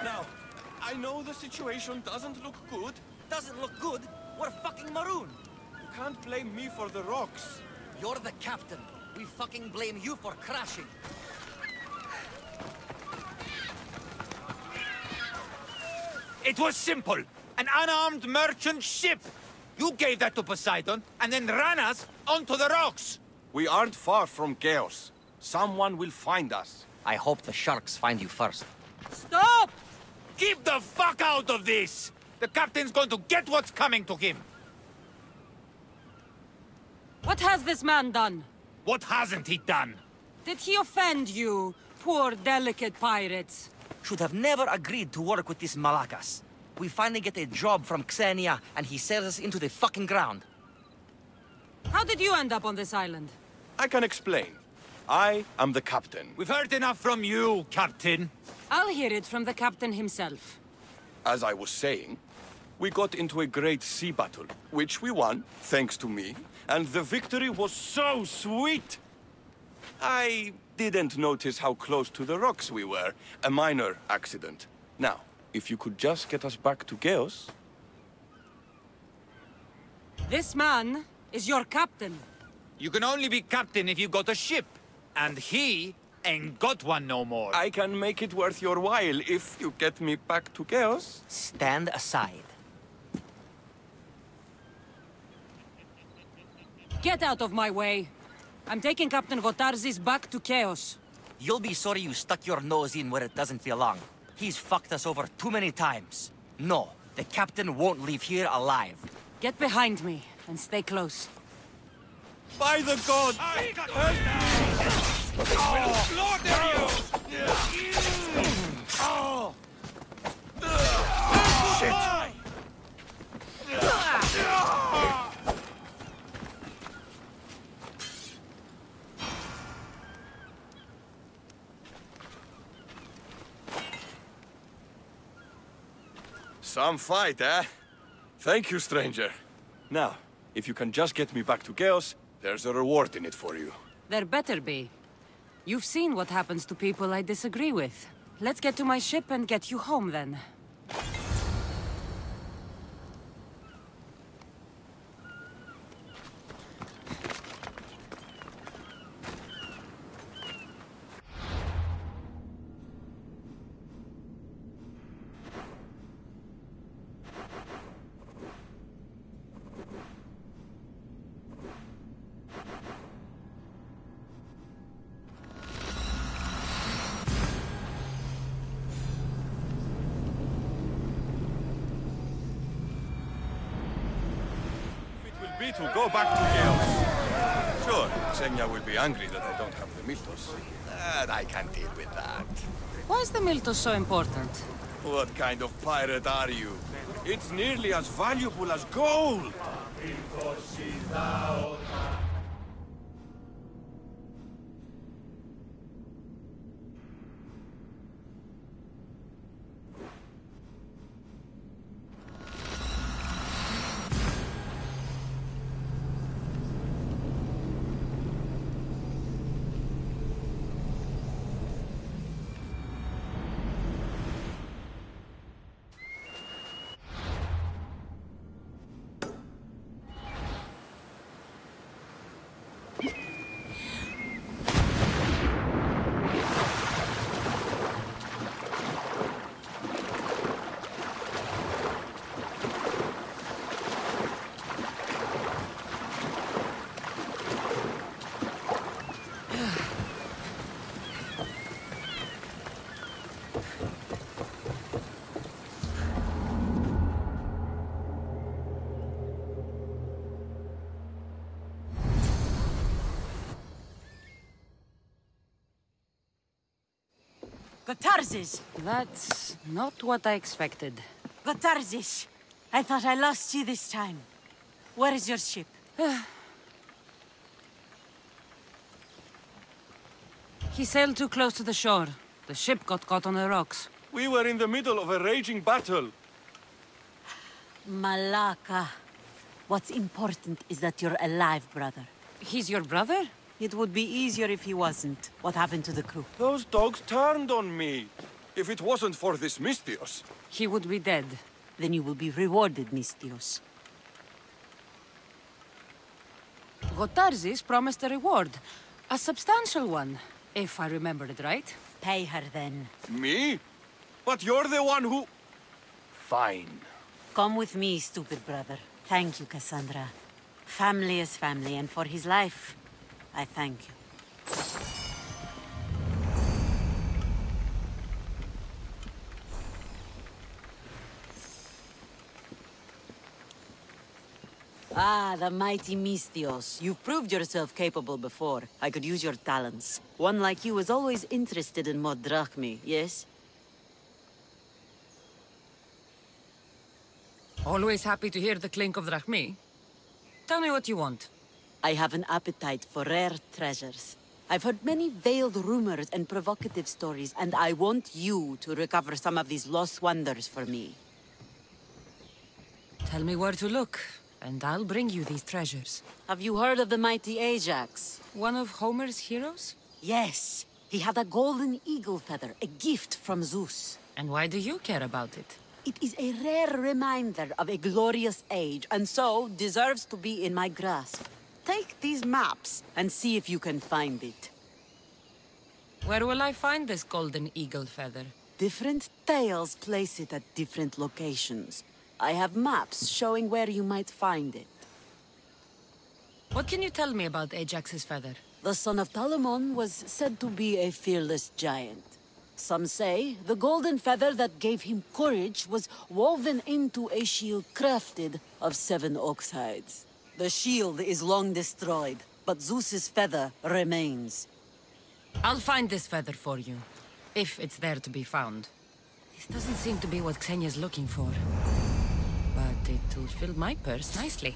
Speaker 11: Now, I know the situation doesn't look good. Doesn't look good? We're fucking maroon.
Speaker 6: You can't blame me for the rocks.
Speaker 11: You're the captain. We fucking blame you for crashing.
Speaker 14: It was simple. An unarmed merchant ship. You gave that to Poseidon, and then ran us onto the rocks.
Speaker 15: We aren't far from chaos. Someone will find us.
Speaker 11: I hope the sharks find you first.
Speaker 14: Stop! Keep the fuck out of this! The captain's going to get what's coming to him.
Speaker 2: What has this man done?
Speaker 14: What hasn't he done?
Speaker 2: Did he offend you, poor delicate pirates?
Speaker 11: Should have never agreed to work with this Malakas. We finally get a job from Xenia, and he sells us into the fucking ground.
Speaker 2: How did you end up on this island?
Speaker 15: I can explain. I am the captain.
Speaker 14: We've heard enough from you, Captain.
Speaker 2: I'll hear it from the captain himself.
Speaker 15: As I was saying, we got into a great sea battle, which we won, thanks to me, and the victory was so sweet! I didn't notice how close to the rocks we were. A minor accident. Now, if you could just get us back to Chaos...
Speaker 2: This man is your captain.
Speaker 14: You can only be captain if you got a ship. And he ain't got one no more.
Speaker 15: I can make it worth your while if you get me back to Chaos.
Speaker 11: Stand aside.
Speaker 2: Get out of my way. I'm taking Captain Gotarzis back to Chaos.
Speaker 11: You'll be sorry you stuck your nose in where it doesn't belong. He's fucked us over too many times. No, the captain won't leave here alive.
Speaker 2: Get behind me and stay close.
Speaker 15: By the gods!
Speaker 7: We'll slaughter you!
Speaker 15: Shit! Some fight, eh? Thank you, stranger. Now, if you can just get me back to Chaos, there's a reward in it for you.
Speaker 2: There better be. You've seen what happens to people I disagree with. Let's get to my ship and get you home, then.
Speaker 15: To go back to Chaos. Sure, Xenia will be angry that I don't have the Miltos. But I can deal with that.
Speaker 2: Why is the Miltos so important?
Speaker 15: What kind of pirate are you? It's nearly as valuable as gold!
Speaker 9: Gotarzis!
Speaker 2: That's not what I expected.
Speaker 9: Gotarzis! I thought I lost you this time. Where is your ship?
Speaker 2: He sailed too close to the shore. The ship got caught on the rocks.
Speaker 15: We were in the middle of a raging battle.
Speaker 9: Malaka. What's important is that you're alive, brother.
Speaker 2: He's your brother?
Speaker 9: It would be easier if he wasn't. What happened to the crew?
Speaker 15: Those dogs turned on me. If it wasn't for this Mystios...
Speaker 2: He would be dead.
Speaker 9: Then you will be rewarded, Mystios.
Speaker 2: Gotarzis promised a reward. A substantial one, if I remember it right.
Speaker 9: Pay her, then.
Speaker 15: Me? But you're the one who...
Speaker 1: Fine.
Speaker 9: Come with me, stupid brother. Thank you, Cassandra. Family is family, and for his life, I thank you. Ah, the mighty Mistios. You've proved yourself capable before. I could use your talents. One like you is always interested in more drachmi, yes?
Speaker 2: Always happy to hear the clink of drachmi. Tell me what you want.
Speaker 9: I have an appetite for rare treasures. I've heard many veiled rumors and provocative stories, and I want you to recover some of these lost wonders for me.
Speaker 2: Tell me where to look, and I'll bring you these treasures.
Speaker 9: Have you heard of the mighty Ajax?
Speaker 2: One of Homer's heroes?
Speaker 9: Yes. He had a golden eagle feather, a gift from Zeus.
Speaker 2: And why do you care about it?
Speaker 9: It is a rare reminder of a glorious age, and so deserves to be in my grasp. Take these maps and see if you can find it.
Speaker 2: Where will I find this golden eagle feather?
Speaker 9: Different tales place it at different locations. I have maps showing where you might find it.
Speaker 2: What can you tell me about Ajax's feather?
Speaker 9: The son of Telamon was said to be a fearless giant. Some say the golden feather that gave him courage was woven into a shield crafted of 7 ox hides. The shield is long destroyed, but Zeus's feather remains.
Speaker 2: I'll find this feather for you, if it's there to be found. This doesn't seem to be what Xenia's looking for, but it'll fill my purse nicely.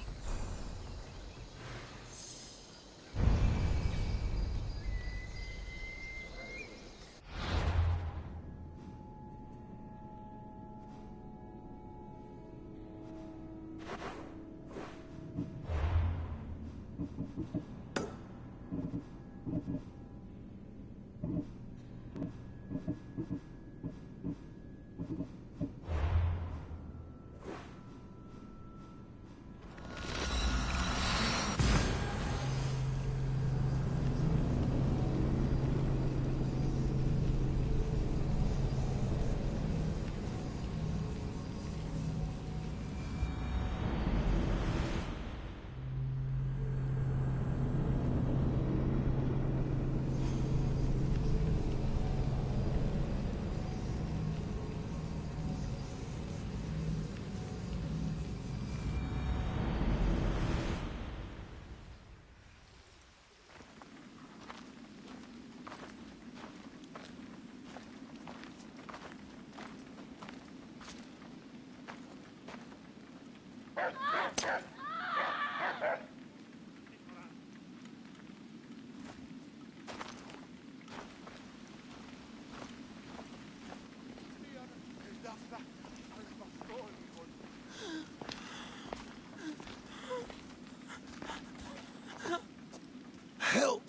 Speaker 3: Help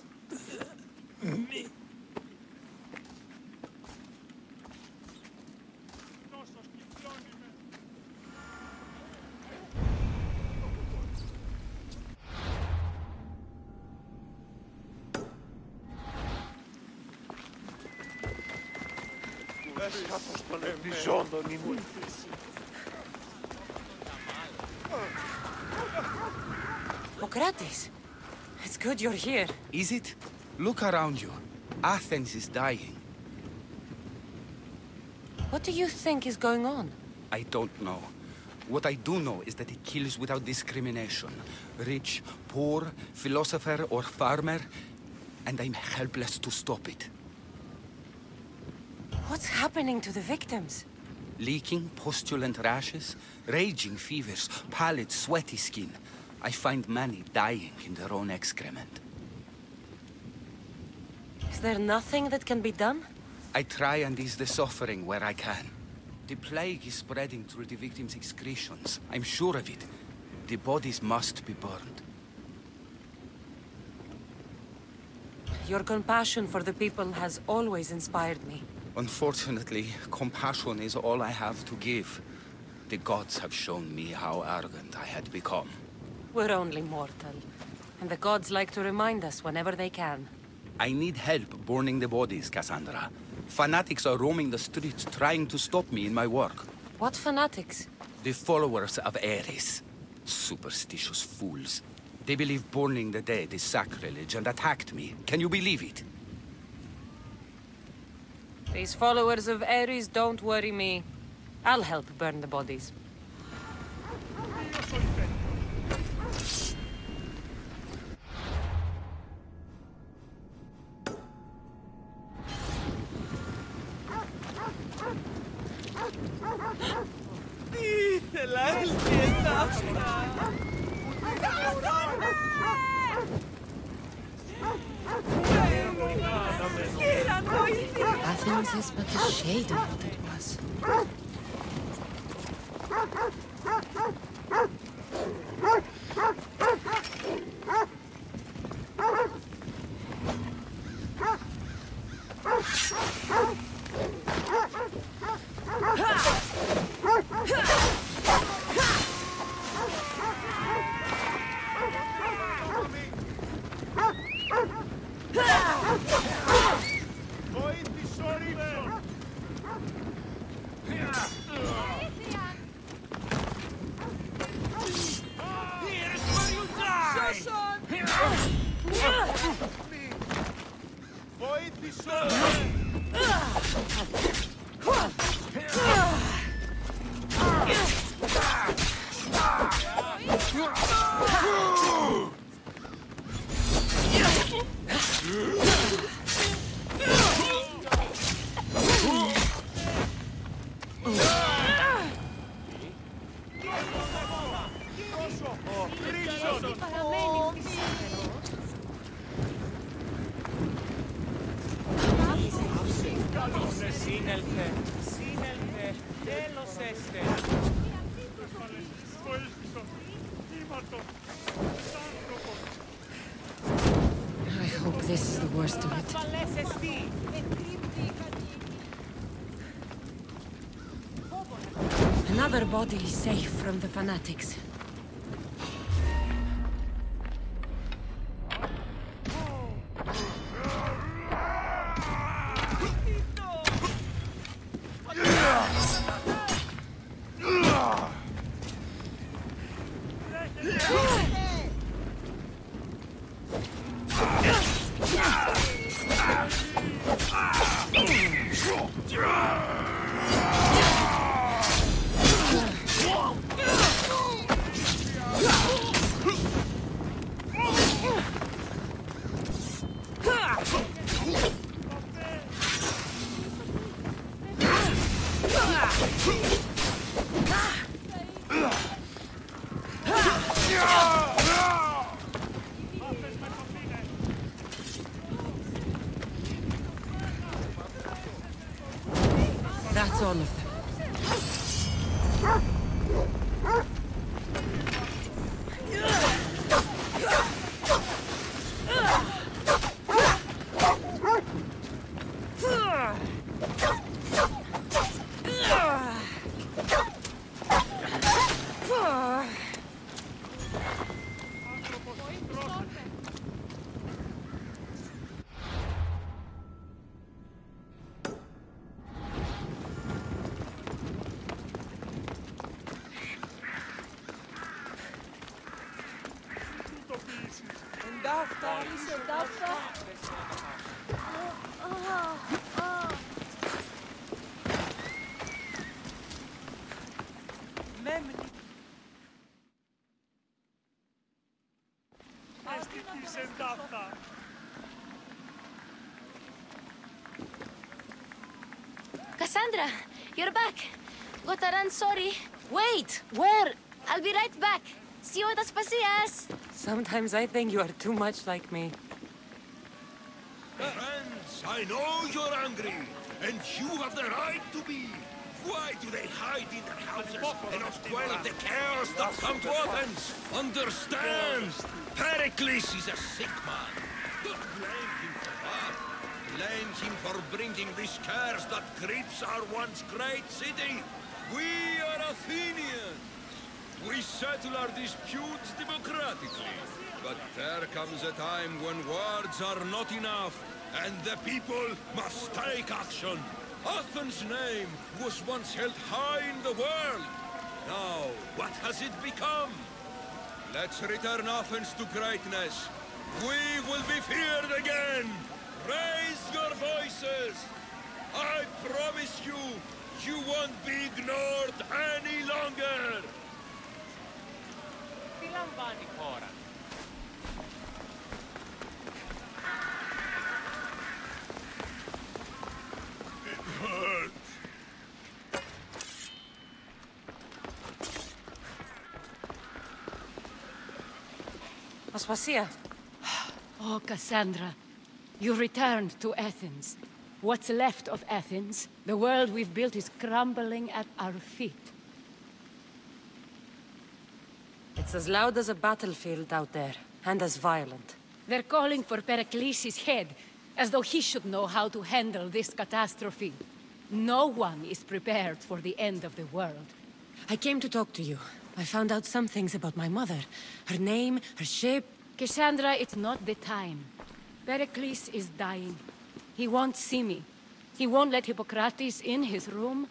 Speaker 3: me.
Speaker 2: Socrates, it's good you're here.
Speaker 16: Is it? Look around you. Athens is dying.
Speaker 2: What do you think is going on?
Speaker 16: I don't know. What I do know is that it kills without discrimination. Rich, poor, philosopher or farmer, and I'm helpless to stop it.
Speaker 2: What's happening to the victims?
Speaker 16: Leaking, postulant rashes, raging fevers, pallid, sweaty skin. I find many dying in their own excrement.
Speaker 2: Is there nothing that can be done?
Speaker 16: I try and ease the suffering where I can. The plague is spreading through the victims' excretions. I'm sure of it. The bodies must be burned.
Speaker 2: Your compassion for the people has always inspired me.
Speaker 16: Unfortunately, compassion is all I have to give. The gods have shown me how arrogant I had become.
Speaker 2: We're only mortal, and the gods like to remind us whenever they can.
Speaker 16: I need help burning the bodies, Cassandra. Fanatics are roaming the streets trying to stop me in my work.
Speaker 2: What fanatics?
Speaker 16: The followers of Ares. Superstitious fools. They believe burning the dead is sacrilege and attacked me. Can you believe it?
Speaker 2: These followers of Ares don't worry me. I'll help burn the bodies. Athens is but a shade of what it was. I hope this is the worst of it. Another body safe from the fanatics. That's all of them.
Speaker 17: Cassandra, you're back. Gotta run, sorry. Wait, where? I'll be right back. See you at Aspasias.
Speaker 2: Sometimes I think you are too much like me.
Speaker 7: Friends, I know you're angry, and you have the right to be. Why do they hide in their houses and not quell the chaos that come to Athens? Understand! Pericles is a sick man. Don't blame him for that. Blame him for bringing this curse that grips our once great city. We are Athenians. We settle our disputes democratically. But there comes a time when words are not enough, and the people must take action. Athens' name was once held high in the world. Now, what has it become? Let's return Athens to greatness. We will be feared again. Raise your voices. I promise you, you won't be ignored any longer. It hurts.
Speaker 2: Aspasia.
Speaker 5: Oh, Cassandra. You returned to Athens. What's left of Athens, the world we've built is crumbling at our feet.
Speaker 2: It's as loud as a battlefield out there, and as violent.
Speaker 5: They're calling for Pericles' head, as though he should know how to handle this catastrophe. No one is prepared for the end of the world.
Speaker 2: I came to talk to you. I found out some things about my mother. Her name, her ship...
Speaker 5: Cassandra, it's not the time. Pericles is dying. He won't see me. He won't let Hippocrates in his room.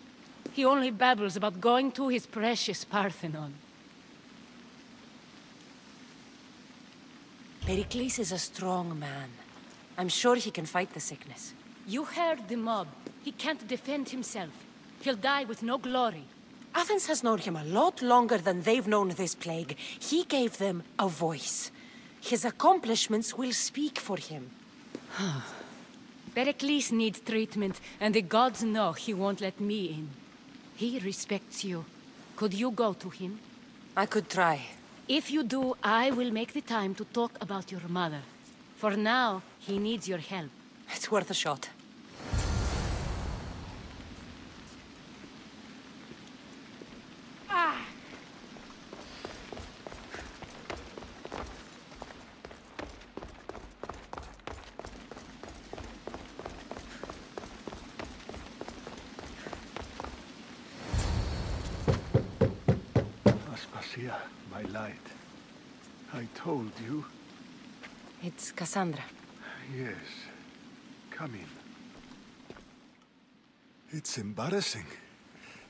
Speaker 5: He only babbles about going to his precious Parthenon.
Speaker 2: Pericles is a strong man. I'm sure he can fight the sickness.
Speaker 5: You heard the mob. He can't defend himself. He'll die with no glory.
Speaker 2: Athens has known him a lot longer than they've known this plague. He gave them a voice. His accomplishments will speak for him.
Speaker 5: Pericles needs treatment, and the gods know he won't let me in. He respects you. Could you go to him?
Speaker 2: I could try.
Speaker 5: If you do, I will make the time to talk about your mother. For now, he needs your help.
Speaker 2: It's worth a shot.
Speaker 3: Aspasia, my light. I told you.
Speaker 2: It's Cassandra.
Speaker 3: Yes. Come in. It's embarrassing.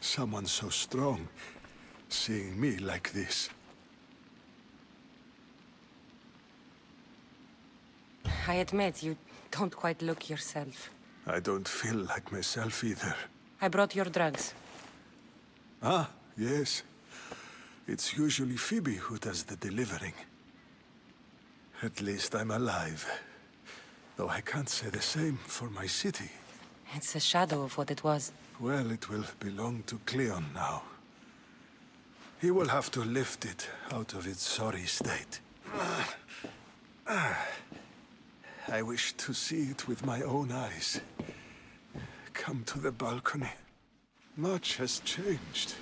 Speaker 3: Someone so strong, seeing me like this.
Speaker 2: I admit, you don't quite look yourself.
Speaker 3: I don't feel like myself either.
Speaker 2: I brought your drugs.
Speaker 3: Ah, yes. It's usually Phoebe who does the delivering. At least I'm alive. Though I can't say the same for my city.
Speaker 2: It's a shadow of what it was.
Speaker 3: Well, it will belong to Cleon now. He will have to lift it out of its sorry state. I wish to see it with my own eyes. Come to the balcony. Much has changed.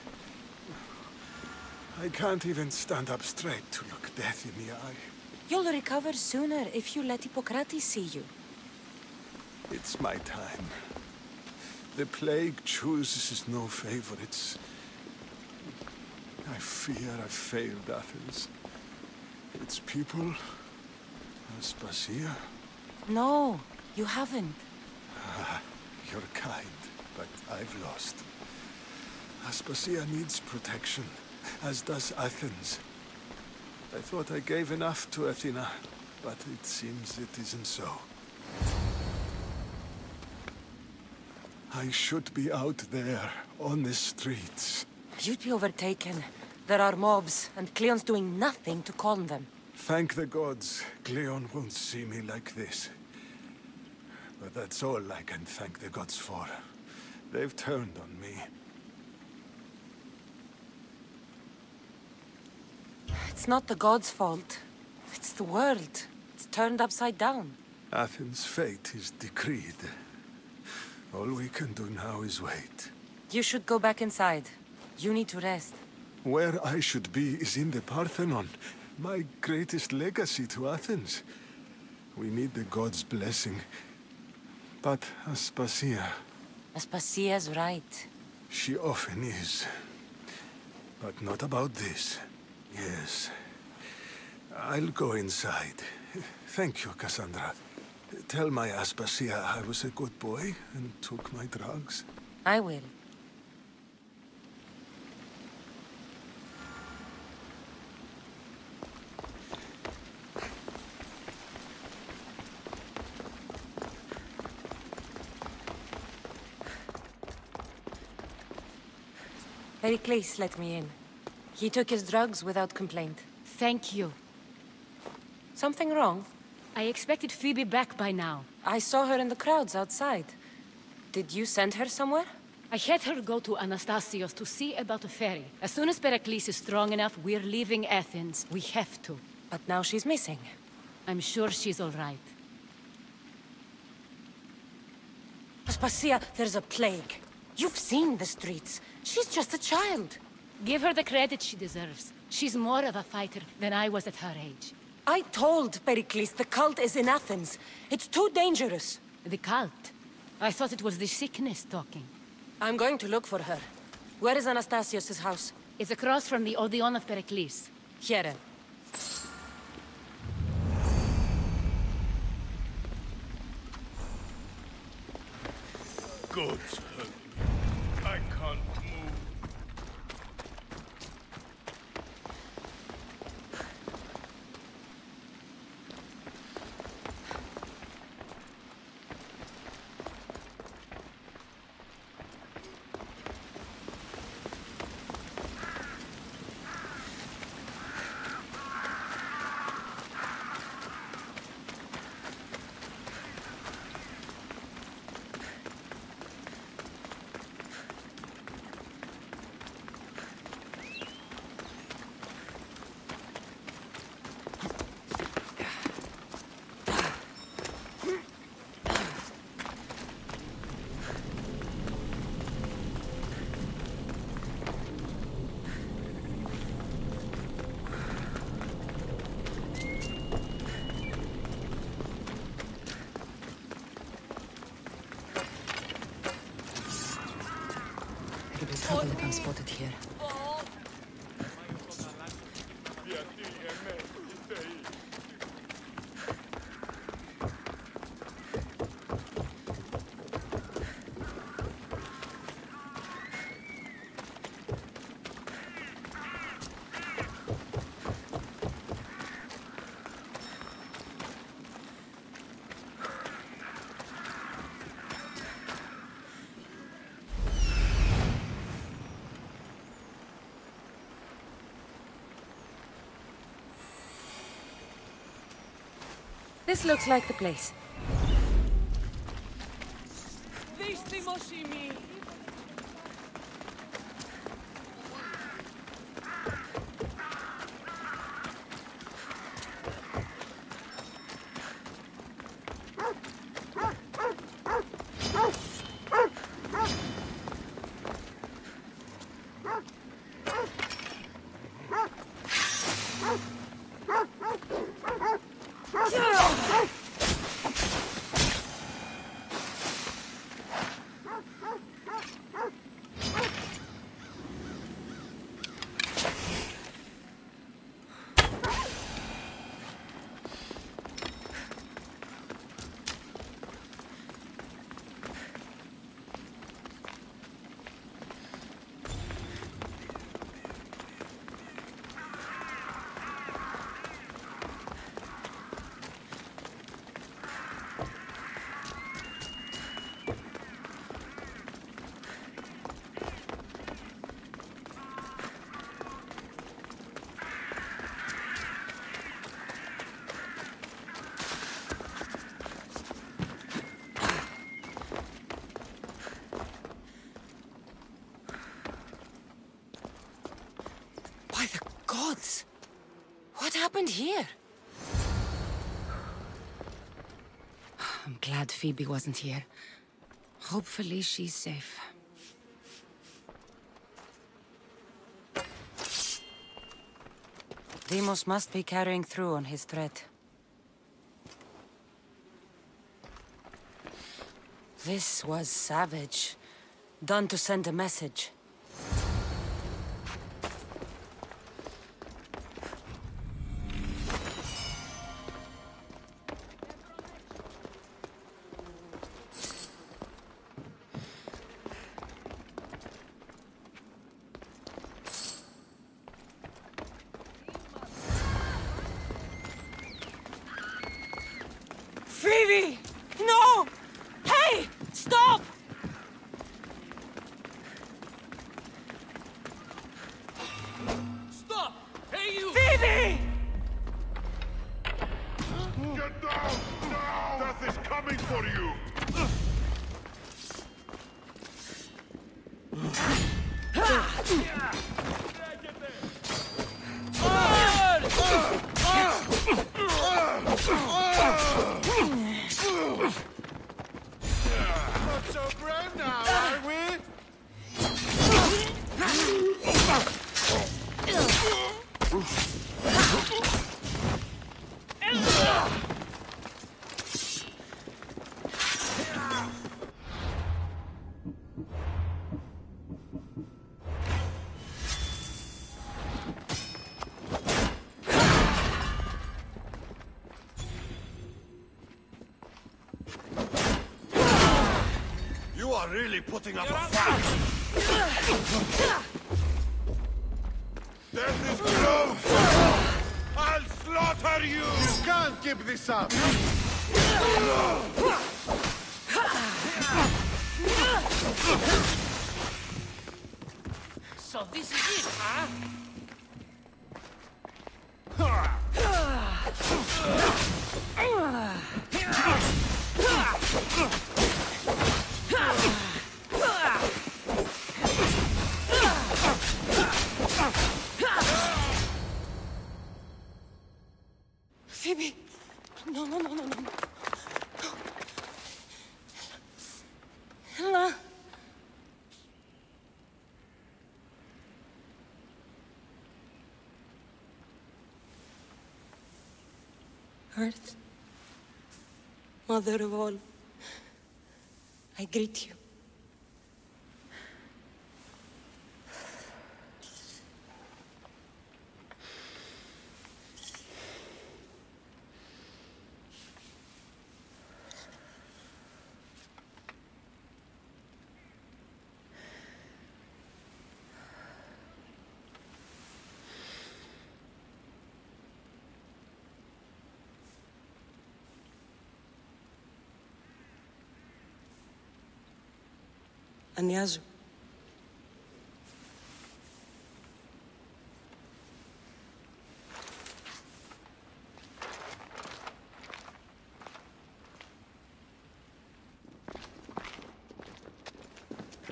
Speaker 3: I can't even stand up straight to look death in the eye.
Speaker 2: You'll recover sooner if you let Hippocrates see you.
Speaker 3: It's my time. The plague chooses no favorites. I fear I've failed Athens. Its people... Aspasia?
Speaker 2: No, you haven't.
Speaker 3: You're kind, but I've lost. Aspasia needs protection, as does Athens. I thought I gave enough to Athena, but it seems it isn't so. I should be out there, on the streets.
Speaker 2: You'd be overtaken. There are mobs, and Cleon's doing nothing to calm them.
Speaker 3: Thank the gods, Cleon won't see me like this. But that's all I can thank the gods for. They've turned on me.
Speaker 2: It's not the gods' fault. It's the world. It's turned upside down.
Speaker 3: Athens' fate is decreed. All we can do now is wait.
Speaker 2: You should go back inside. You need to rest.
Speaker 3: Where I should be is in the Parthenon. My greatest legacy to Athens. We need the gods' blessing. But Aspasia...
Speaker 2: Aspasia's right.
Speaker 3: She often is. But not about this. Yes. I'll go inside. Thank you, Cassandra. Tell my Aspasia I was a good boy and took my drugs.
Speaker 2: I will. Pericles let me in. He took his drugs without complaint.
Speaker 5: Thank you.
Speaker 2: Something wrong?
Speaker 5: I expected Phoebe back by now.
Speaker 2: I saw her in the crowds outside. Did you send her somewhere?
Speaker 5: I had her go to Anastasios to see about a ferry. As soon as Pericles is strong enough, we're leaving Athens. We have to.
Speaker 2: But now she's missing.
Speaker 5: I'm sure she's all right.
Speaker 2: Aspasia, there's a plague. You've seen the streets. She's just a child.
Speaker 5: Give her the credit she deserves. She's more of a fighter than I was at her age.
Speaker 2: I told Pericles the cult is in Athens. It's too dangerous.
Speaker 5: The cult? I thought it was the sickness talking.
Speaker 2: I'm going to look for her. Where is Anastasios' house?
Speaker 5: It's across from the Odeon of Pericles.
Speaker 2: Here.
Speaker 7: God's help me. I can't move.
Speaker 2: It'll be trouble if I'm spotted here. This looks like the place. By the gods! What happened here? I'm glad Phoebe wasn't here. Hopefully she's safe. Deimos must be carrying through on his threat. This was savage. Done to send a message. Phoebe! No! Hey! Stop!
Speaker 7: Stop! Hey, you!
Speaker 2: Phoebe!
Speaker 7: Get down! Down! Death is coming for you!
Speaker 18: Not so grand now, are we?
Speaker 7: You are really putting up a fight! Death is close! I'll slaughter you!
Speaker 18: You can't keep this up!
Speaker 6: So this is it, huh?
Speaker 2: Phoebe! No, no, no, no, no. Ella! Earth, Mother of all, I greet you. Ανιάζω.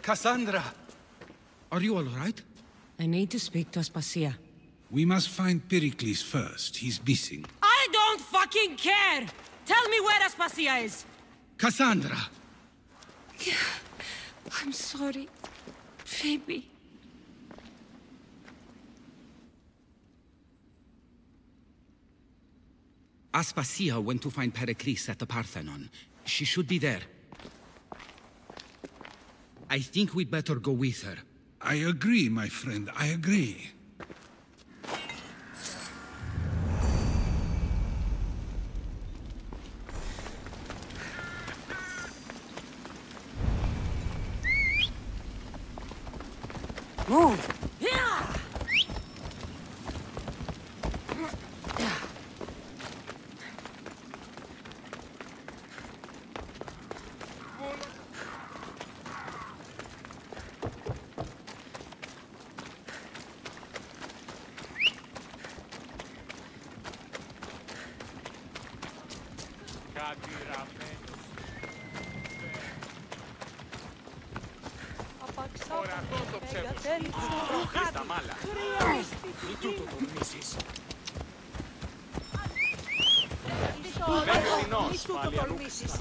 Speaker 4: Cassandra! Are you all right?
Speaker 2: I need to speak to Aspasia.
Speaker 4: We must find Pericles first. He's missing.
Speaker 2: I don't fucking care! Tell me where Aspasia is!
Speaker 4: Cassandra!
Speaker 2: I'm sorry, Phoebe.
Speaker 16: Aspasia went to find Pericles at the Parthenon. She should be there. I think we'd better go with her.
Speaker 4: I agree, my friend. I agree.
Speaker 2: Move!
Speaker 6: Ora todo ψεύδος. Στα μάλα. Μη τούτο τολμήσεις. Μη τούτο τολμήσεις.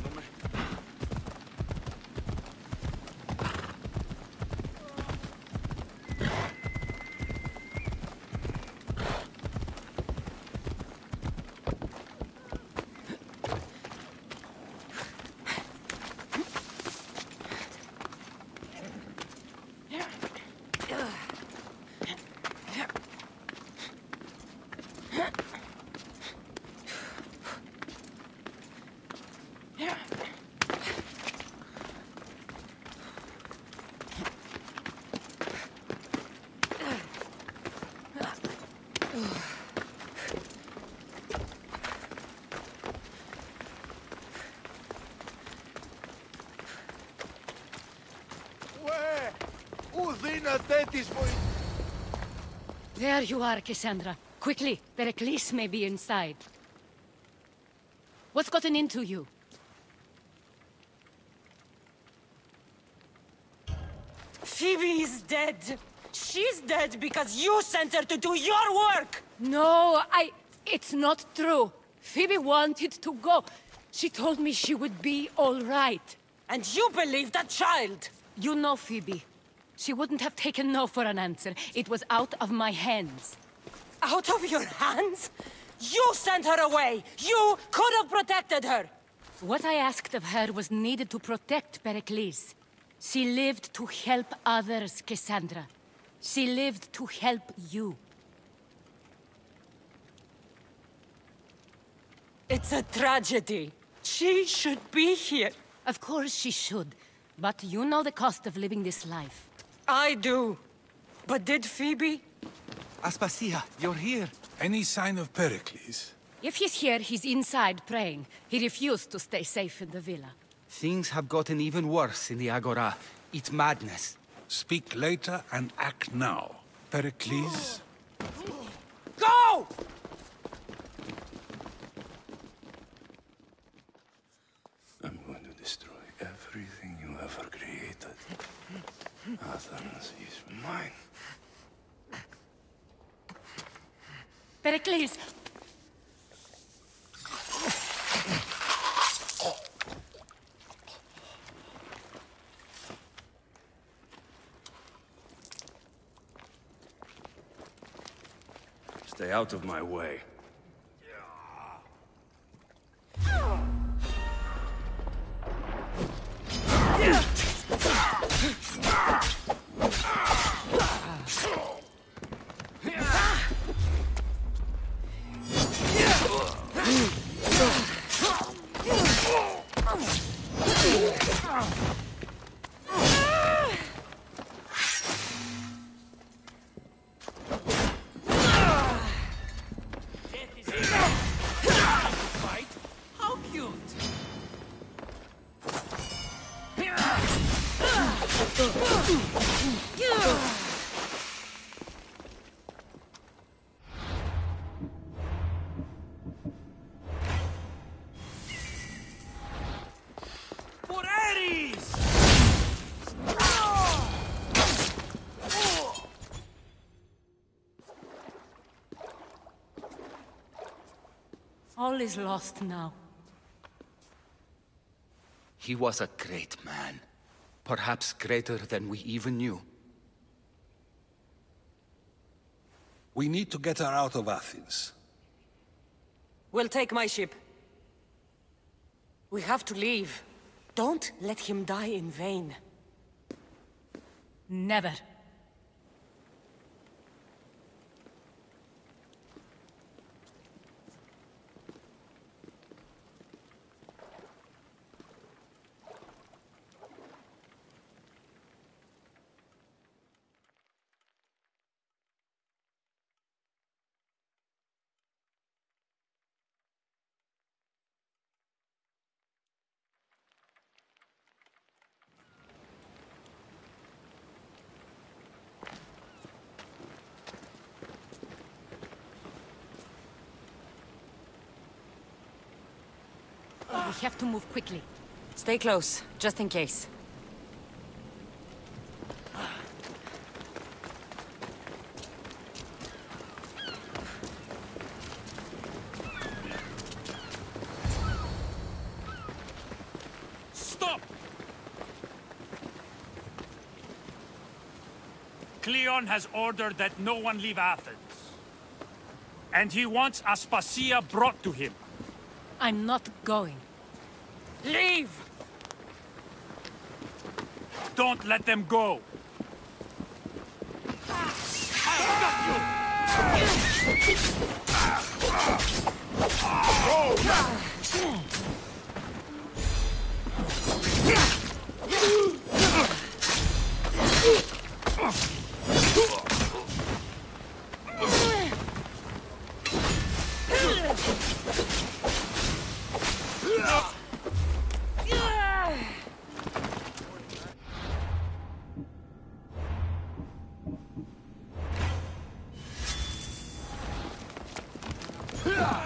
Speaker 18: this for you.
Speaker 5: There you are, Cassandra. Quickly, Pericles may be inside. What's gotten into you?
Speaker 9: Phoebe is dead. She's dead because you sent her to do your work!
Speaker 5: No, it's not true. Phoebe wanted to go. She told me she would be all right.
Speaker 9: And you believe that child?
Speaker 5: You know Phoebe. She wouldn't have taken no for an answer. It was out of my hands.
Speaker 9: Out of your hands? You sent her away! You could have protected her!
Speaker 5: What I asked of her was needed to protect Pericles. She lived to help others, Cassandra. She lived to help you.
Speaker 9: It's a tragedy. She should be here.
Speaker 5: Of course she should. But you know the cost of living this life.
Speaker 9: I do. But did Phoebe?
Speaker 16: Aspasia, you're here.
Speaker 4: Any sign of Pericles?
Speaker 5: If he's here, he's inside praying. He refused to stay safe in the villa.
Speaker 16: Things have gotten even worse in the Agora. It's madness.
Speaker 4: Speak later and act now. Pericles?
Speaker 9: Go!
Speaker 7: I'm going to destroy everything you ever created. Athens is mine.
Speaker 5: Pericles!
Speaker 7: Stay out of my way.
Speaker 9: How cute!
Speaker 7: For Ares!
Speaker 5: All is lost now.
Speaker 16: He was a great man. Perhaps greater than we even knew.
Speaker 4: We need to get her out of Athens.
Speaker 9: We'll take my ship. We have to leave. Don't let him die in vain.
Speaker 5: Never. We have to move quickly.
Speaker 9: Stay close, just in case.
Speaker 6: Stop! Cleon has ordered that no one leave Athens. And he wants Aspasia brought to him.
Speaker 5: I'm not going.
Speaker 6: Leave! Don't let them go!
Speaker 7: No!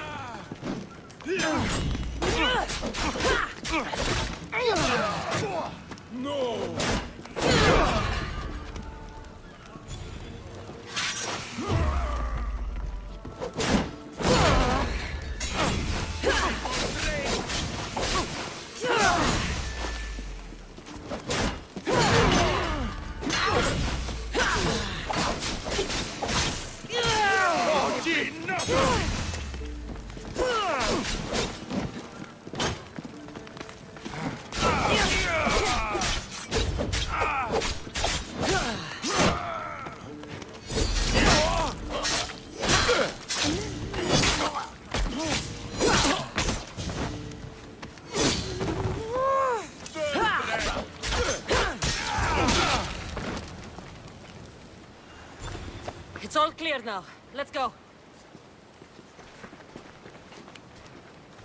Speaker 2: It's all clear now. Let's go.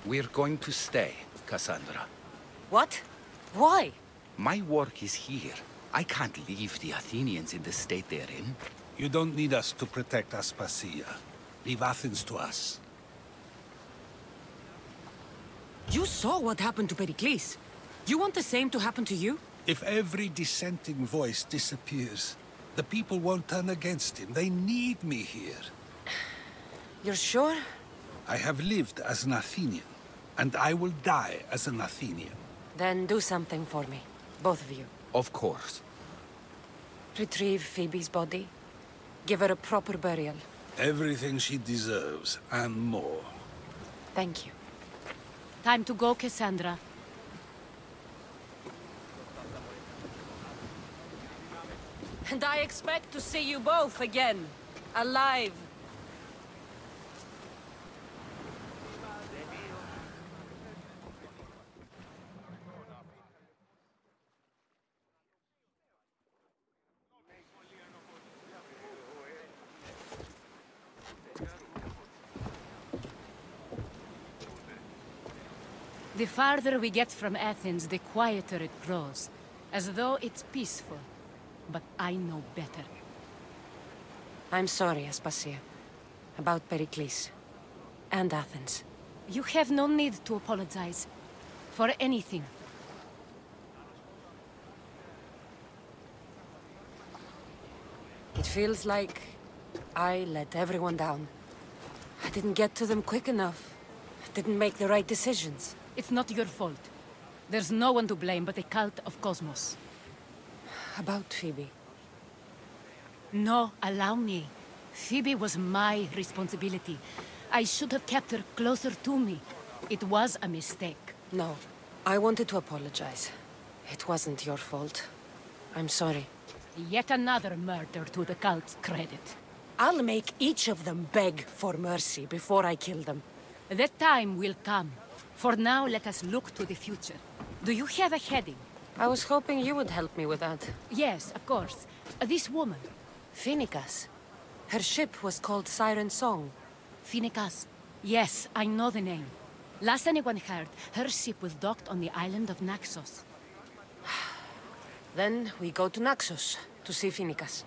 Speaker 16: We're going to stay, Cassandra.
Speaker 2: What? Why?
Speaker 16: My work is here. I can't leave the Athenians in the state they're in.
Speaker 4: You don't need us to protect Aspasia. Leave Athens to us.
Speaker 2: You saw what happened to Pericles. You want the same to happen to you?
Speaker 4: If every dissenting voice disappears, the people won't turn against him. They need me here.
Speaker 2: You're sure?
Speaker 4: I have lived as an Athenian, and I will die as an Athenian.
Speaker 2: Then do something for me. Both of you.
Speaker 16: Of course.
Speaker 2: Retrieve Phoebe's body. Give her a proper burial.
Speaker 4: Everything she deserves, and more.
Speaker 2: Thank you.
Speaker 5: Time to go, Cassandra.
Speaker 2: And I expect to see you both again. Alive.
Speaker 5: The farther we get from Athens, the quieter it grows. As though it's peaceful. But I know better.
Speaker 2: I'm sorry, Aspasia. About Pericles. And Athens.
Speaker 5: You have no need to apologize. For anything.
Speaker 2: It feels like I let everyone down. I didn't get to them quick enough. I didn't make the right decisions.
Speaker 5: It's not your fault. There's no one to blame but the cult of Cosmos.
Speaker 2: About Phoebe.
Speaker 5: No, allow me. Phoebe was my responsibility. I should have kept her closer to me. It was a mistake.
Speaker 2: No, I wanted to apologize. It wasn't your fault. I'm sorry.
Speaker 5: Yet another murder to the cult's credit.
Speaker 2: I'll make each of them beg for mercy before I kill them.
Speaker 5: That time will come. For now, let us look to the future. Do you have a heading?
Speaker 2: I was hoping you would help me with that.
Speaker 5: Yes, of course. This woman.
Speaker 2: Phoenicas. Her ship was called Siren Song.
Speaker 5: Phoenicas. Yes, I know the name. Last anyone heard, her ship was docked on the island of Naxos.
Speaker 2: Then we go to Naxos to see Phoenicas.